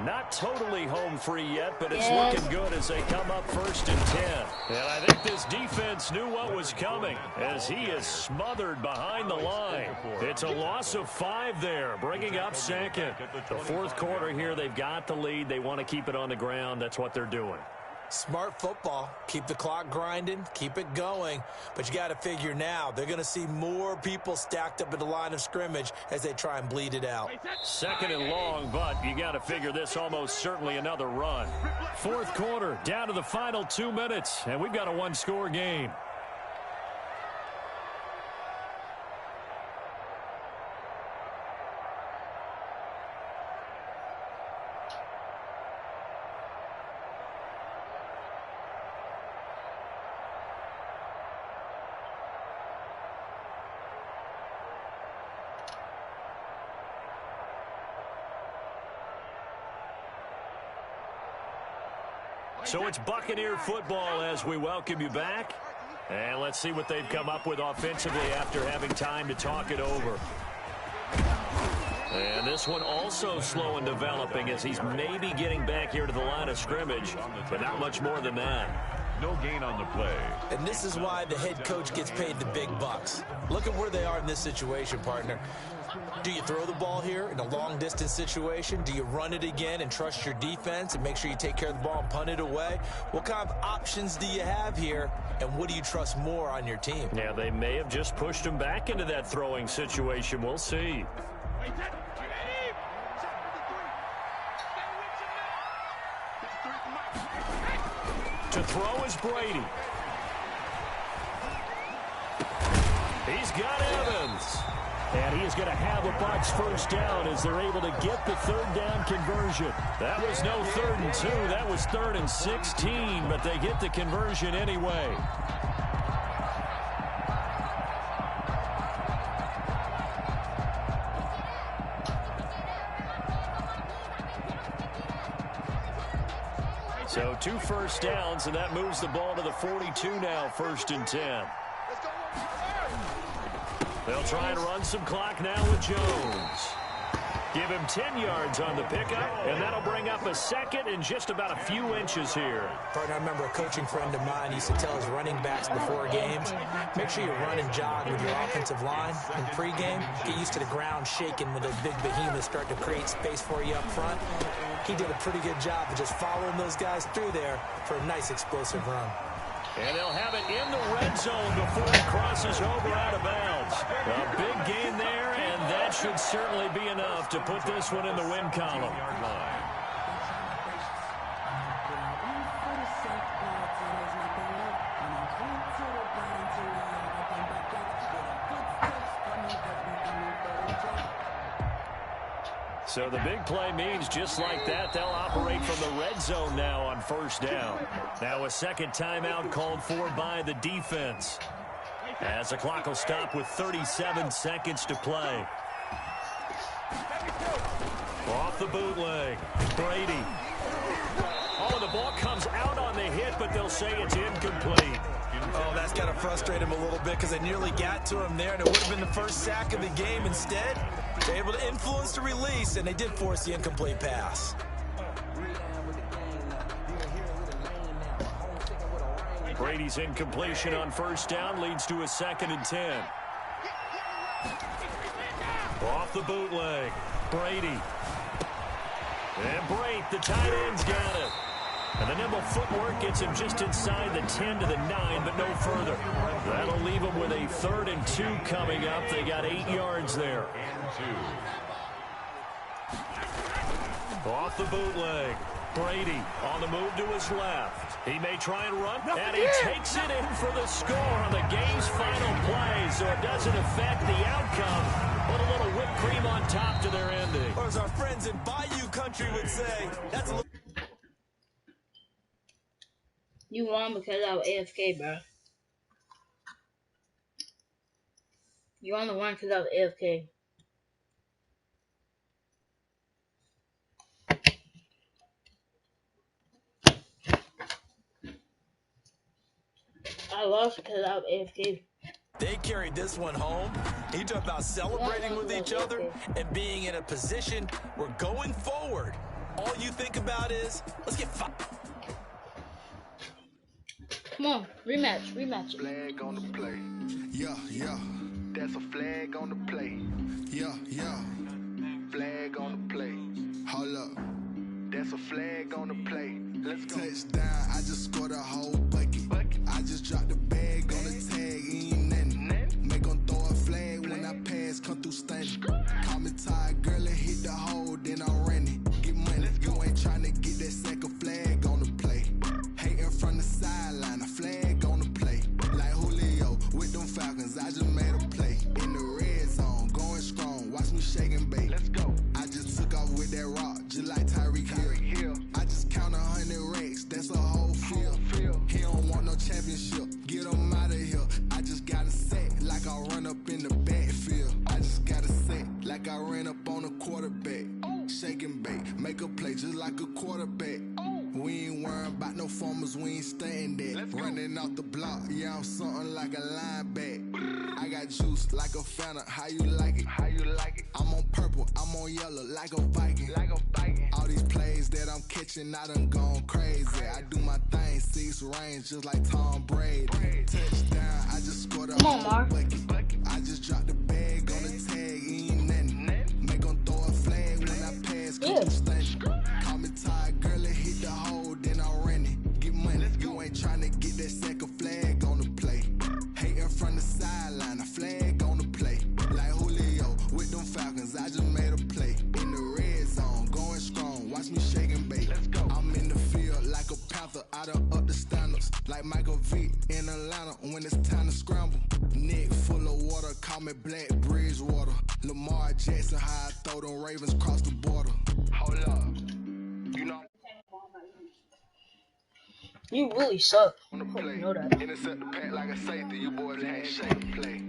Speaker 4: Not totally home free yet, but it's looking good as they come up 1st and 10. And I think this defense knew what was coming as he is smothered behind the line. It's a loss of 5 there, bringing up 2nd. The 4th quarter here, they've got the lead. They want to keep it on the ground. That's what they're doing.
Speaker 5: Smart football. Keep the clock grinding. Keep it going. But you got to figure now, they're going to see more people stacked up at the line of scrimmage as they try and bleed it out.
Speaker 4: 2nd and long, but you got to figure this almost certainly another run. 4th quarter, down to the final 2 minutes, and we've got a 1-score game. So it's Buccaneer football as we welcome you back. And let's see what they've come up with offensively after having time to talk it over. And this one also slow in developing as he's maybe getting back here to the line of scrimmage, but not much more than that.
Speaker 6: No gain on the play.
Speaker 5: And this is why the head coach gets paid the big bucks. Look at where they are in this situation, partner. Do you throw the ball here in a long-distance situation? Do you run it again and trust your defense and make sure you take care of the ball and punt it away? What kind of options do you have here, and what do you trust more on your team?
Speaker 4: Yeah, they may have just pushed him back into that throwing situation. We'll see. To throw is Brady. He's got Evans. And he is going to have a Bucs first down as they're able to get the third down conversion. That was no 3rd and 2. That was 3rd and 16, but they get the conversion anyway. So 2 first downs, and that moves the ball to the 42 now, 1st and 10. They'll try and run some clock now with Jones. Give him 10 yards on the pickup, and that'll bring up a second and just about a few inches here.
Speaker 5: Partner, I remember a coaching friend of mine used to tell his running backs before games, make sure you run and jog with your offensive line in pregame. Get used to the ground shaking when those big behemoths start to create space for you up front. He did a pretty good job of just following those guys through there for a nice explosive run.
Speaker 4: And they'll have it in the red zone before it crosses over out of bounds. A big gain there, and that should certainly be enough to put this one in the win column. So the big play means just like that, they'll operate from the red zone now on 1st down. Now a second timeout called for by the defense, as the clock will stop with 37 seconds to play. Off the bootleg, Brady. Oh, the ball comes out on the hit, but they'll say it's incomplete.
Speaker 5: Oh, that's got to frustrate him a little bit because they nearly got to him there, and it would have been the first sack of the game. Instead, they're able to influence the release, and they did force the incomplete pass.
Speaker 4: Brady's incompletion on 1st down leads to a 2nd and 10. Off the bootleg, Brady. And Brate, the tight end's got it. And the nimble footwork gets him just inside the 10 to the 9, but no further. That'll leave him with a 3rd and 2 coming up. They got 8 yards there. Off the bootleg, Brady on the move to his left. He may try and run, and he takes it in for the score on the game's final play, so it doesn't affect the outcome. Put a little whipped cream on top to their ending.
Speaker 5: Or as our friends in Bayou Country would say, that's a little...
Speaker 2: You won because I was AFK, bro. You only won because I was AFK. I lost because I was AFK.
Speaker 5: They carried this one home. You talk about celebrating with each other and being in a position where going forward, all you think about is, let's get five.
Speaker 2: Come on, rematch.
Speaker 3: Flag on the play. Yeah. That's a flag on the play. Yeah. Flag on the play. Hold up. That's a flag on the play. Let's go. Touchdown, I just scored a whole bucket. I just dropped the bag on the tag, ain't nothing. Make them throw a flag when I pass, come through stunning. Call me tired, girl, and hit the hole, then I'm running. Get money, you ain't trying to get that second flag on the play. Hating from the sideline, a flag on the play. Like Julio with them Falcons, I just made a play. In the red zone, going strong, watch me shake and bake. Let's go. I just took off with that rock, just like Tyreek Hill. I just count 100 racks, that's a whole field. He don't want no championship, get him out of here. I just got a set, like I run up in the backfield. I just got a set, like I ran up on a quarterback. Shake and bake, make a play just like a quarterback. We ain't worrying about no formers, we ain't stunting that. Running off the block, yeah, I'm something like a linebacker. I got juice like a Fanta, how you like it? I'm on purple, I'm on yellow like a Viking. All these plays that I'm catching, I done gone crazy. I do my thing, 6 range, just like Tom Brady. Touchdown, I just scored a whole bucket. I just dropped the bag on the tag, ain't nothing. Make them throw a flag when I pass, cause you stunning. Call me tired, girl, it hit the hole, then I'm running. Get money, you ain't tryna get that second flag on the play. Hating from the sideline, a flag on the play. Like Julio with them Falcons, I just made a play. In the red zone, going strong, watch me shake and bake. I'm in the field like a panther, I done up the standards. Like Michael Vick in Atlanta when it's time to scramble. Neck full of water, call me Black Bridgewater. Lamar Jackson, how I throw them Ravens cross the border. Hold up, you know.
Speaker 2: You really suck. I know that.
Speaker 3: Intercept the pack like a safety, you boys ain't shake the play.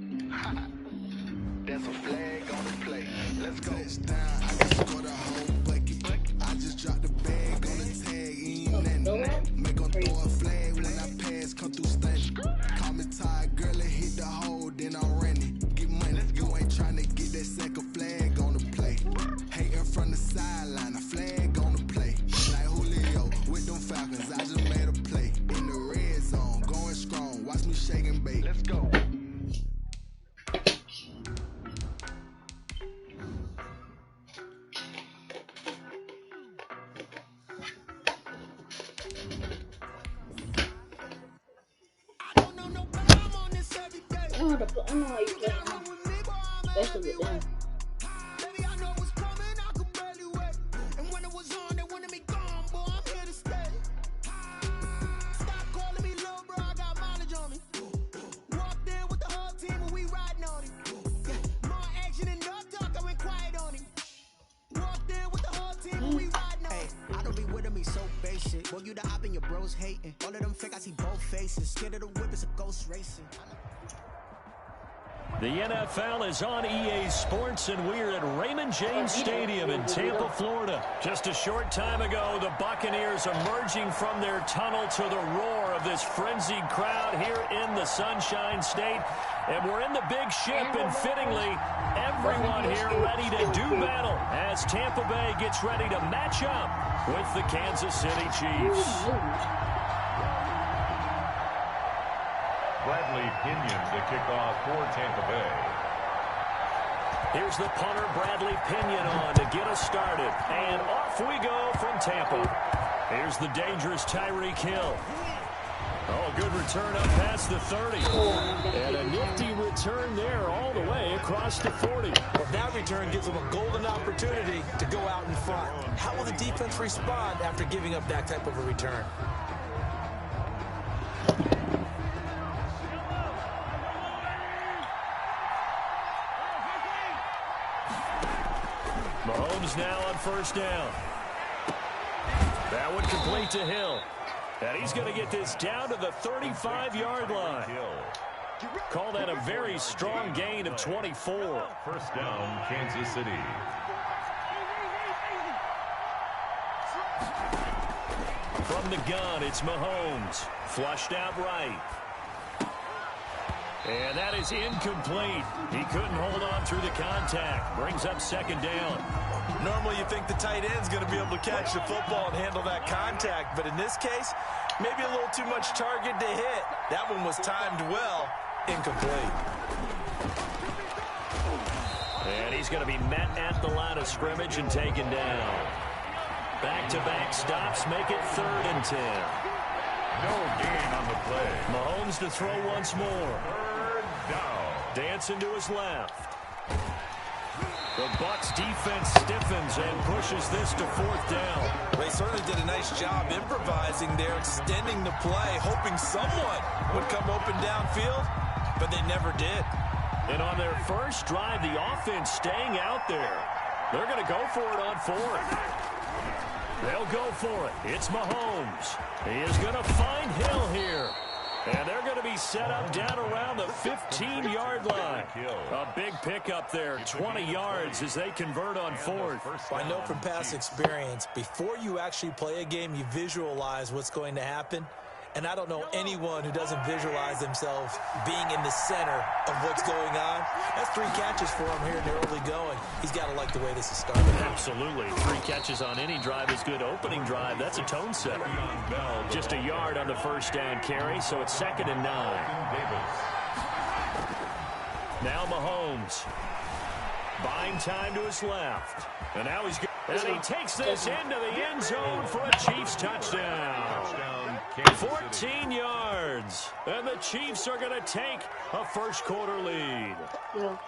Speaker 3: That's a flag on the play. Let's go. Touchdown, I just scored a whole bucket. I just dropped the bag on the tag, ain't nothing. Make them throw a flag when I pass, come through stunning. Call me tired, girl, it hit the hole, then I'm running. Get money, you ain't tryna get that second flag on the play. Hating from the sideline, a flag on the play. Like Julio with them Falcons, I just made a play. In the red zone, going strong, watch me shake and bake. Let's go.
Speaker 2: I know how you play him. Especially with them.
Speaker 1: Well, you the op and your bros hating. All of them fake, I see both faces. Scared of the whip, it's a ghost racing.
Speaker 4: The NFL is on EA Sports, and we're at Raymond James Stadium in Tampa, Florida. Just a short time ago, the Buccaneers emerging from their tunnel to the roar of this frenzied crowd here in the Sunshine State. And we're in the big ship, and fittingly, everyone here ready to do battle as Tampa Bay gets ready to match up with the Kansas City Chiefs.
Speaker 6: Bradley Pinion to kick off for Tampa Bay.
Speaker 4: Here's the punter, Bradley Pinion, on to get us started. And off we go from Tampa. Here's the dangerous Tyreek Hill. Oh, good return up past the 30. And a nifty return there all the way across the 40.
Speaker 5: Well, that return gives them a golden opportunity to go out in front. How will the defense respond after giving up that type of a return?
Speaker 4: Mahomes now on first down. That would complete to Hill. And he's going to get this down to the 35-yard line. Call that a very strong gain of 24.
Speaker 6: First down, Kansas City.
Speaker 4: From the gun, it's Mahomes. Flushed out right. And that is incomplete. He couldn't hold on through the contact. Brings up second down.
Speaker 5: Normally you think the tight end's going to be able to catch the football and handle that contact, but in this case, maybe a little too much target to hit. That one was timed well. Incomplete.
Speaker 4: And he's going to be met at the line of scrimmage and taken down. Back-to-back stops make it 3rd and 10.
Speaker 6: No gain on the play.
Speaker 4: Mahomes to throw once more.
Speaker 6: 3rd down.
Speaker 4: Dancing to his left. The Bucs defense stiffens and pushes this to 4th down.
Speaker 5: They certainly did a nice job improvising there, extending the play, hoping someone would come open downfield, but they never did.
Speaker 4: And on their first drive, the offense staying out there. They're going to go for it on 4th. They'll go for it. It's Mahomes. He is going to find Hill here. And they're going to be set up down around the 15-yard line. A big pickup there, 20 yards as they convert on 4th.
Speaker 5: I know from past experience, before you actually play a game, you visualize what's going to happen. And I don't know anyone who doesn't visualize themselves being in the center of what's going on. That's 3 catches for him here in the early going. He's got to like the way this is starting.
Speaker 4: Absolutely. 3 catches on any drive is good. Opening drive, that's a tone setter. Just a yard on the first down carry, so it's 2nd and 9. Now Mahomes. Buying time to his left. And now he's good. And he takes this into the end zone for a Chiefs touchdown. 14 yards. And the Chiefs are going to take a first-quarter lead.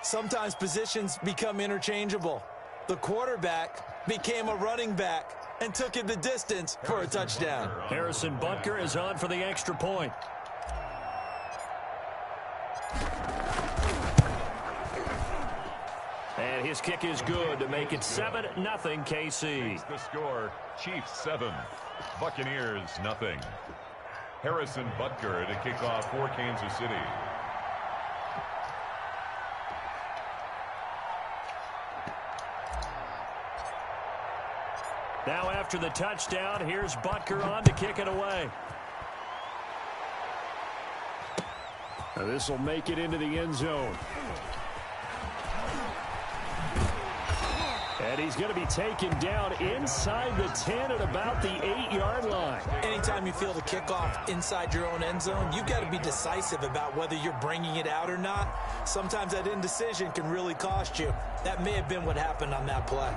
Speaker 5: Sometimes positions become interchangeable. The quarterback became a running back and took it the distance for a touchdown.
Speaker 4: Harrison Butker is on for the extra point. And his kick is good to make it 7-0 KC.
Speaker 6: The score, Chiefs 7, Buccaneers 0. Harrison Butker to kick off for Kansas City.
Speaker 4: Now after the touchdown, here's Butker on to kick it away. Now this will make it into the end zone. And he's going to be taken down inside the 10 at about the 8-yard line.
Speaker 5: Anytime you feel the kickoff inside your own end zone, you've got to be decisive about whether you're bringing it out or not. Sometimes that indecision can really cost you. That may have been what happened on that play.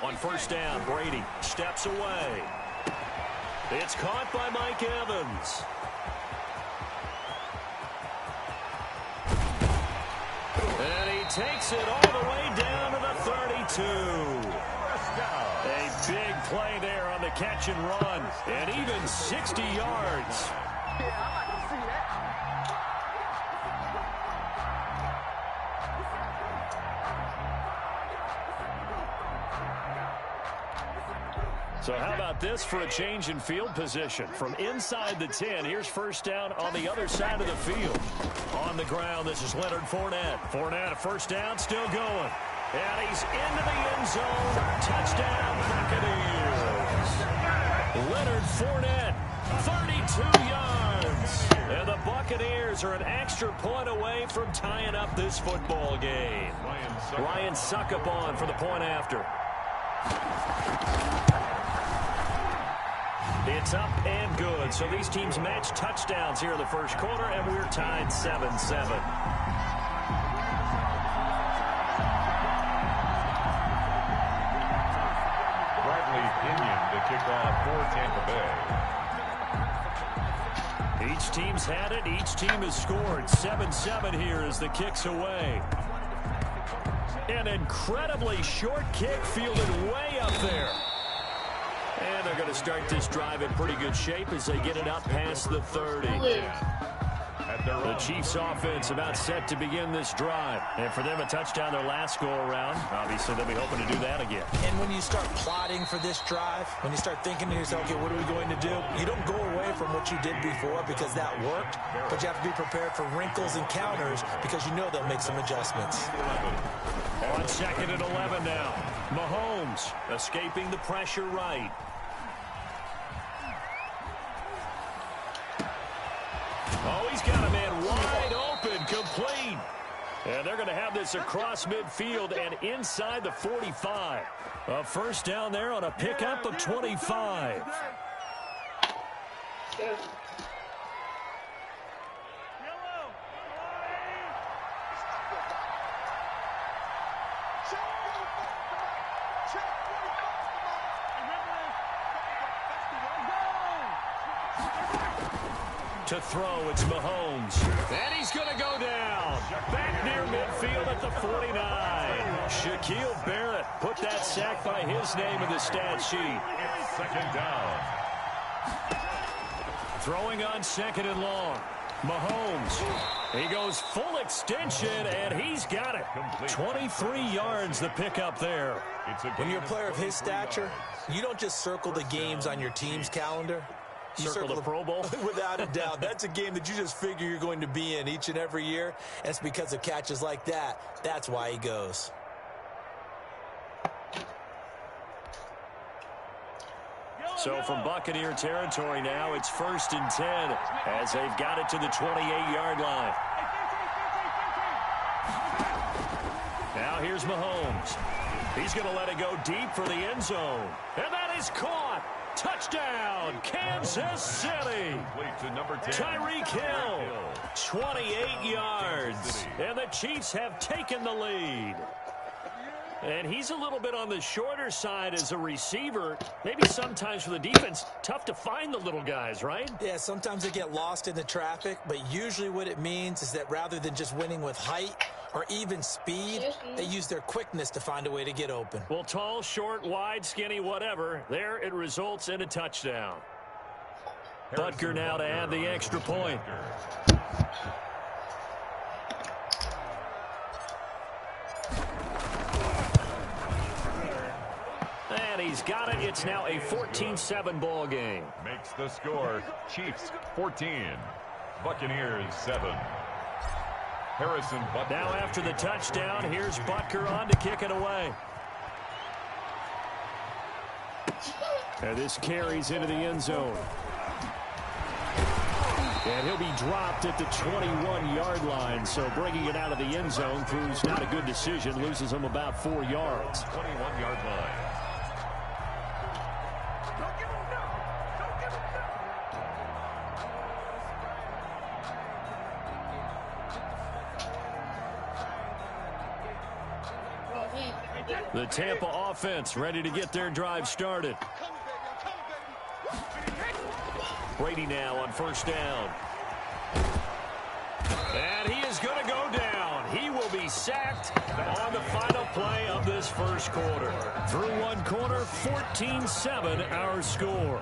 Speaker 4: On first down, Brady steps away. It's caught by Mike Evans. And he takes it all the way down to the 32. A big play there on the catch and run. And even 60 yards. So how about this for a change in field position? From inside the 10, here's first down on the other side of the field. On the ground, this is Leonard Fournette. Fournette, a first down, still going. And he's into the end zone. Touchdown, Buccaneers. Leonard Fournette, 32 yards. And the Buccaneers are an extra point away from tying up this football game. Ryan Suckup on for the point after. It's up and good. So these teams match touchdowns here in the first quarter, and we're tied 7-7.
Speaker 6: Bradley Pinion to kick off for Tampa Bay.
Speaker 4: Each team's had it. Each team has scored. 7-7 here as the kick's away. An incredibly short kick fielded way up there. And they're going to start this drive in pretty good shape as they get it up past the 30. The Chiefs offense about set to begin this drive. And for them, a touchdown their last go-around. Obviously, they'll be hoping to do that again.
Speaker 5: And when you start plotting for this drive, when you start thinking to yourself, okay, what are we going to do? You don't go away from what you did before because that worked, but you have to be prepared for wrinkles and counters because you know they'll make some adjustments.
Speaker 4: On 2nd and 11 now. Mahomes escaping the pressure right. Oh, he's got a man wide open, complete. And they're going to have this across midfield and inside the 45. A first down there on a pickup of 25. To throw, it's Mahomes. And he's going to go down. Back near midfield at the 49. Shaquille Barrett put that sack by his name in the stat sheet.
Speaker 6: Second down.
Speaker 4: Throwing on 2nd and long. Mahomes. He goes full extension, and he's got it. 23 yards the pickup there.
Speaker 5: When you're a player of his stature, you don't just circle the games on your team's calendar.
Speaker 7: Circle the Pro Bowl?
Speaker 5: Without a doubt. That's a game that you just figure you're going to be in each and every year. And it's because of catches like that. That's why he goes.
Speaker 7: So from Buccaneer territory now, it's 1st and 10 as they've got it to the 28-yard line. Now here's Mahomes. He's going to let it go deep for the end zone. And that is caught. Touchdown, Kansas City. Tyreek Hill, 28 yards. And the Chiefs have taken the lead. And he's a little bit on the shorter side as a receiver. Maybe sometimes for the defense, tough to find the little guys, right?
Speaker 5: Yeah, sometimes they get lost in the traffic, but usually what it means is that rather than just winning with height or even speed, they use their quickness to find a way to get open.
Speaker 7: Well, tall, short, wide, skinny, whatever, there it results in a touchdown. Butker now to add the extra point. And he's got it. It's now a 14-7 ball game.
Speaker 6: Makes the score Chiefs 14, Buccaneers 7. Harrison Butker.
Speaker 7: Now after the touchdown, here's Butker on to kick it away. And this carries into the end zone. And he'll be dropped at the 21-yard line. So bringing it out of the end zone proves not a good decision. Loses him about 4 yards.
Speaker 6: 21-yard line.
Speaker 7: The Tampa offense ready to get their drive started. Brady now on 1st down. And he is going to go down. He will be sacked on the final play of this first quarter. Through one quarter, 14-7 our score.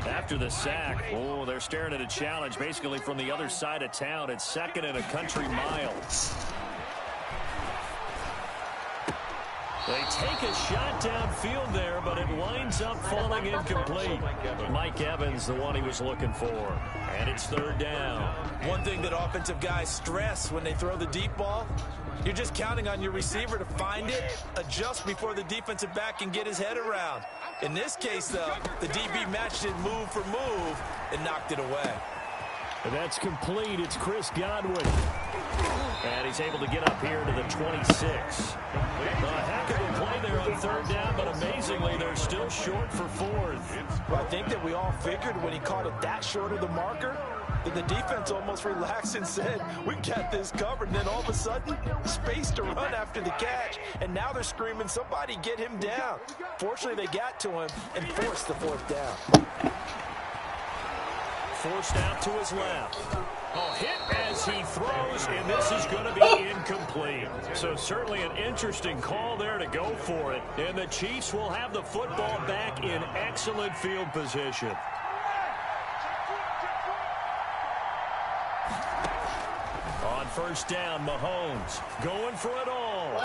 Speaker 7: After the sack, oh, they're staring at a challenge basically from the other side of town. It's 2nd and a country mile. They take a shot downfield there, but it winds up falling incomplete. Mike Evans, the one he was looking for. And it's 3rd down.
Speaker 5: One thing that offensive guys stress when they throw the deep ball, you're just counting on your receiver to find it, adjust before the defensive back can get his head around. In this case, though, the DB matched it move for move and knocked it away.
Speaker 7: And that's complete. It's Chris Godwin. And he's able to get up here to the 26. A heck of a play there on 3rd down, but amazingly, they're still short for 4th.
Speaker 5: Well, I think that we all figured when he caught it that short of the marker, that the defense almost relaxed and said, we got this covered. And then all of a sudden, space to run after the catch. And now they're screaming, somebody get him down. Fortunately, they got to him and forced the 4th down.
Speaker 7: Forced out to his left. Oh, hit as he throws, and this is going to be incomplete. So certainly an interesting call there to go for it. And the Chiefs will have the football back in excellent field position. On 1st down, Mahomes going for it all.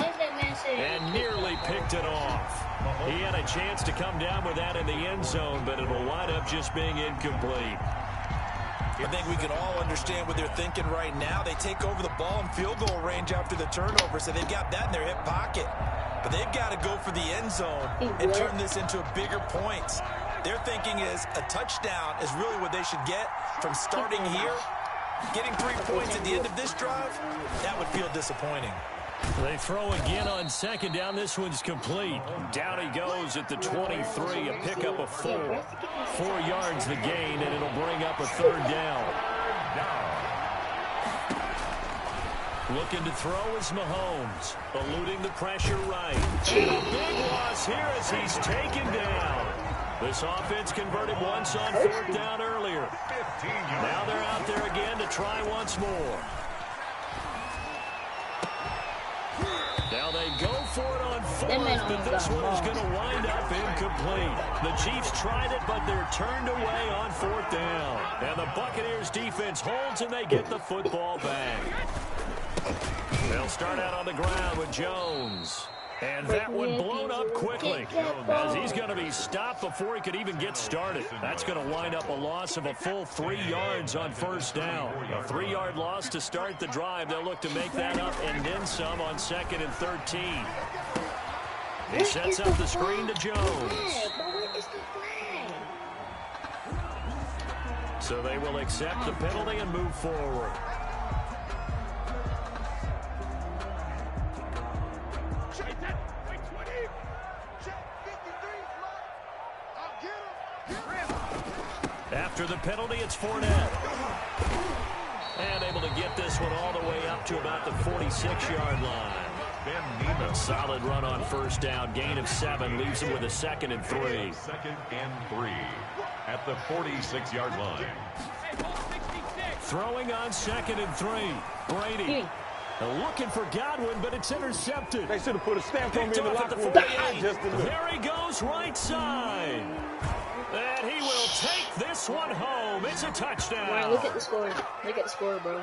Speaker 7: And nearly picked it off. He had a chance to come down with that in the end zone, but it'll wind up just being incomplete.
Speaker 5: I think we can all understand what they're thinking right now. They take over the ball in field goal range after the turnover, so they've got that in their hip pocket. But they've got to go for the end zone and turn this into a bigger points. Their thinking is a touchdown is really what they should get from starting here. Getting 3 points at the end of this drive, that would feel disappointing.
Speaker 7: They throw again on 2nd down. This one's complete. Down he goes at the 23, a pickup of 4. 4 yards the gain, and it'll bring up a 3rd down. Looking to throw is Mahomes, eluding the pressure right. And a big loss here as he's taken down. This offense converted once on 4th down earlier. Now they're out there again to try once more. Now they go for it on worth, but this one is going to wind up incomplete. The Chiefs tried it, but they're turned away on 4th down. And the Buccaneers defense holds, and they get the football back. They'll start out on the ground with Jones. And that one blown up quickly, as he's going to be stopped before he could even get started. That's going to wind up a loss of a full 3 yards on 1st down. A 3-yard loss to start the drive. They'll look to make that up and then some on 2nd and 13. He sets up the screen to Jones. So they will accept the penalty and move forward. After the penalty, it's Fournette. And able to get this one all the way up to about the 46-yard line. Solid run on 1st down. Gain of 7 leaves him with a 2nd and 3.
Speaker 6: 2nd and 3 at the 46-yard line.
Speaker 7: Throwing on 2nd and 3. Brady. Looking for Godwin, but it's intercepted.
Speaker 9: They should have put a stamp on me in the locker room.
Speaker 7: There he goes, right side. And he will take this one home. It's a touchdown.
Speaker 2: Wow, look at the score. Look at the score, bro.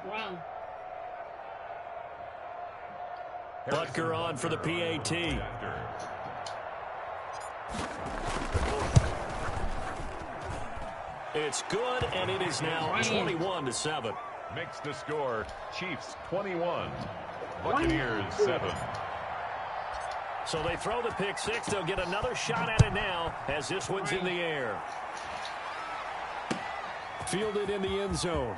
Speaker 2: Wow.
Speaker 7: Butker on for the PAT. It's good, and it is now 21-7.
Speaker 6: Makes the score Chiefs 21, Buccaneers 7.
Speaker 7: So they throw the pick 6. They'll get another shot at it now as this one's in the air. Fielded in the end zone.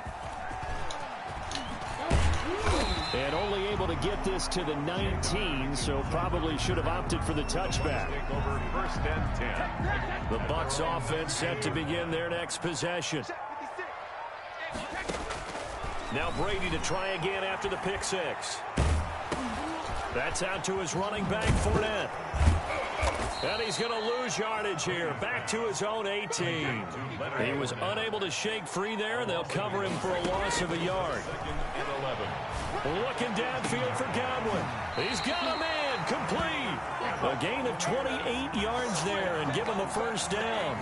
Speaker 7: And only able to get this to the 19, so probably should have opted for the touchback.
Speaker 6: Over 1st and 10.
Speaker 7: The Bucs offense set to begin their next possession. Now Brady to try again after the pick 6. That's out to his running back, Fournette. And he's going to lose yardage here. Back to his own 18. He was unable to shake free there, and they'll cover him for a loss of a yard.
Speaker 6: 2nd and 11.
Speaker 7: Looking downfield for Godwin. He's got a man, complete. A gain of 28 yards there and give him the 1st down.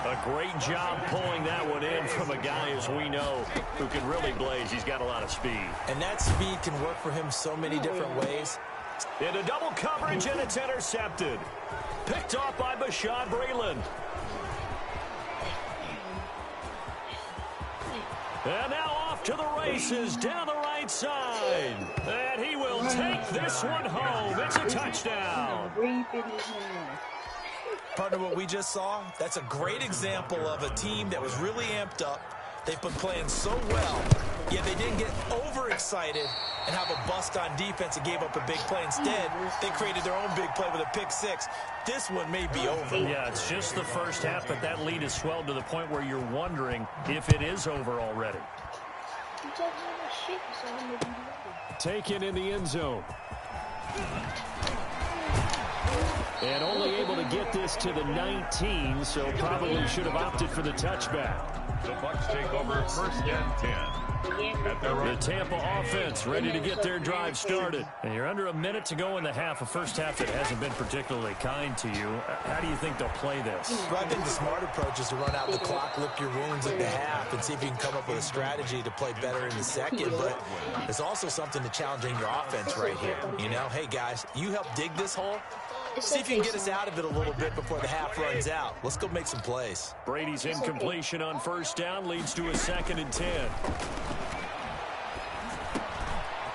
Speaker 7: A great job pulling that one in from a guy, as we know, who can really blaze. He's got a lot of speed.
Speaker 5: And that speed can work for him so many different ways.
Speaker 7: Into double coverage, and it's intercepted. Picked off by Bashaud Breeland. And now off to the races down the right side. And he will take this one home. It's a touchdown.
Speaker 5: Partner, what we just saw, that's a great example of a team that was really amped up. They've been playing so well, yet they didn't get overexcited and have a bust on defense and gave up a big play. Instead, they created their own big play with a pick 6. This one may be over.
Speaker 7: Yeah, it's just the 1st half, but that lead has swelled to the point where you're wondering if it is over already. Taken in the end zone. And only able to get this to the 19, so probably should have opted for the touchback.
Speaker 6: The Bucs take over 1st and 10.
Speaker 7: The Tampa offense ready to get their drive started. And you're under a minute to go in the half, a 1st half that hasn't been particularly kind to you. How do you think they'll play this?
Speaker 5: Well, I think the smart approach is to run out the clock, lick your wounds at the half, and see if you can come up with a strategy to play better in the 2nd. But there's also something to challenging your offense right here. You know, hey, guys, you help dig this hole. See if you can get us out of it a little bit before the half runs out. Let's go make some plays.
Speaker 7: Brady's incompletion on 1st down leads to a 2nd and 10.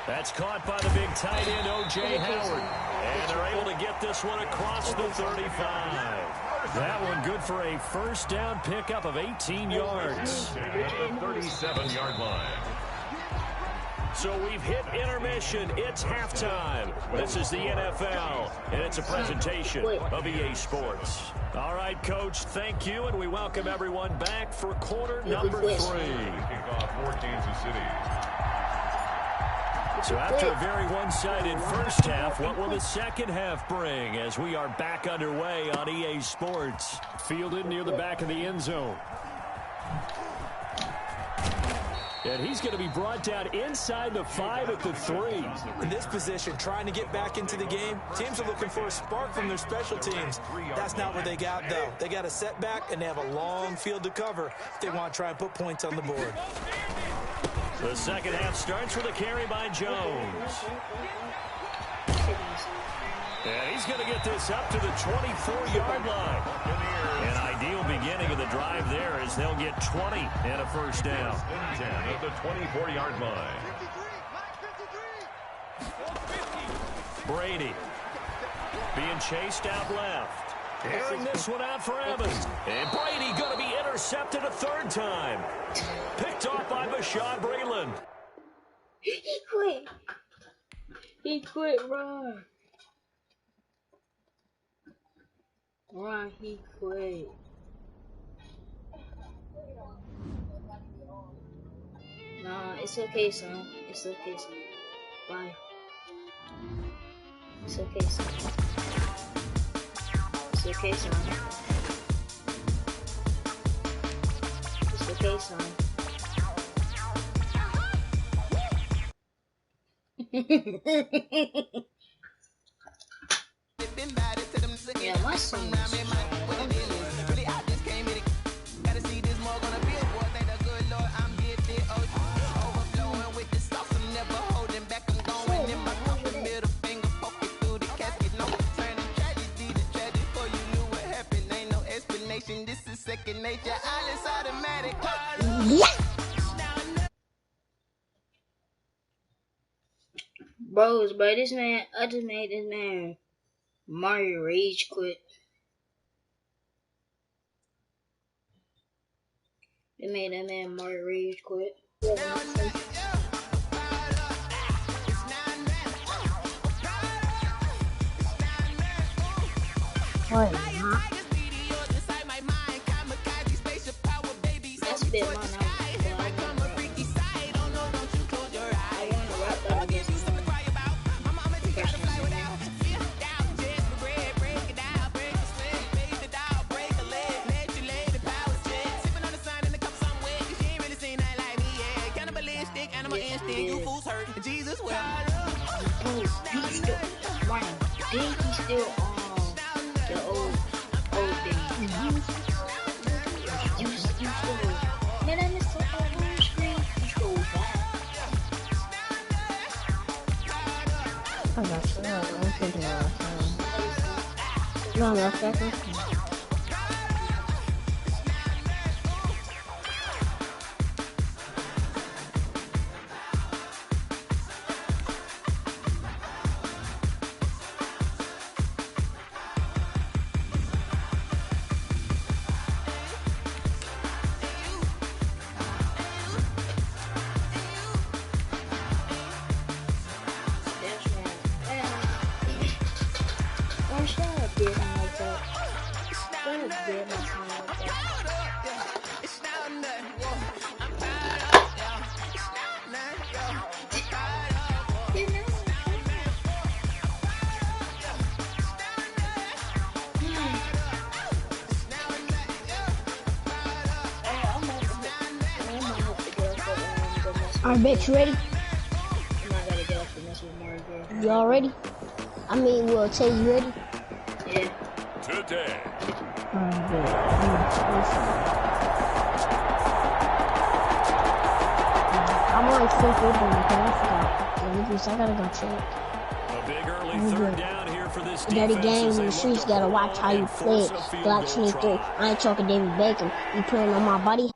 Speaker 7: That's caught by the big tight end, O.J. Howard. And they're able to get this one across the 35. That one good for a 1st down pickup of 18 yards.
Speaker 6: At the 37-yard line.
Speaker 7: So we've hit intermission. It's halftime. This is the NFL, and it's a presentation of EA Sports. All right, Coach, thank you, and we welcome everyone back for quarter number 3.
Speaker 6: Kickoff for Kansas City.
Speaker 7: So after a very one-sided first half, what will the second half bring as we are back underway on EA Sports? Fielded near the back of the end zone. And he's going to be brought down inside the 5 at the 3.
Speaker 5: In this position, trying to get back into the game, teams are looking for a spark from their special teams. That's not what they got, though. They got a setback, and they have a long field to cover if they want to try and put points on the board.
Speaker 7: The second half starts with a carry by Jones. And he's going to get this up to the 24-yard line. An ideal beginning of the drive there as they'll get 20 and a first down.
Speaker 6: 10 at the 24-yard line.
Speaker 7: Brady being chased out left. Airing this one out for Evans. And Brady going to be intercepted a third time. Picked off by Bashaud Breeland.
Speaker 2: He quit. He quit, Ron. Ron, he quit. Nah, it's okay, son. It's okay, son. Bye. It's okay, son. It's okay, son. It's okay, son. Yeah, my son is really, I just came in. Gotta see this more gonna be a boy. Thank the good Lord, I'm getting overflowing with the sauce. I'm never holding back. I'm going in my cup, middle finger poking through the casket. No turning tragedy to tragedy. For you knew what happened. Ain't no explanation. This is second nature. All is automatic. Bros, bro, this man, I just made this man Mario Rage quit. They made that man Mario Rage quit. What? That's a bit of mine. Jesus, well, he's still running. He's still the old thing. You still, man, I missed the home screen. You go back. I got you. I'm thinking about it. No, second.
Speaker 10: Alright, bitch, you ready?
Speaker 2: I'm not gonna get up for this with Mario.
Speaker 10: You all ready? I mean, well, say you ready?
Speaker 2: Yeah.
Speaker 6: Today.
Speaker 10: Alright, good. I'm like so good on the I gotta go check.
Speaker 7: A big early third down here for this
Speaker 10: Dirty games in the streets, gotta watch how you play it. Black 23, I ain't talking David Beckham. You playing on my body?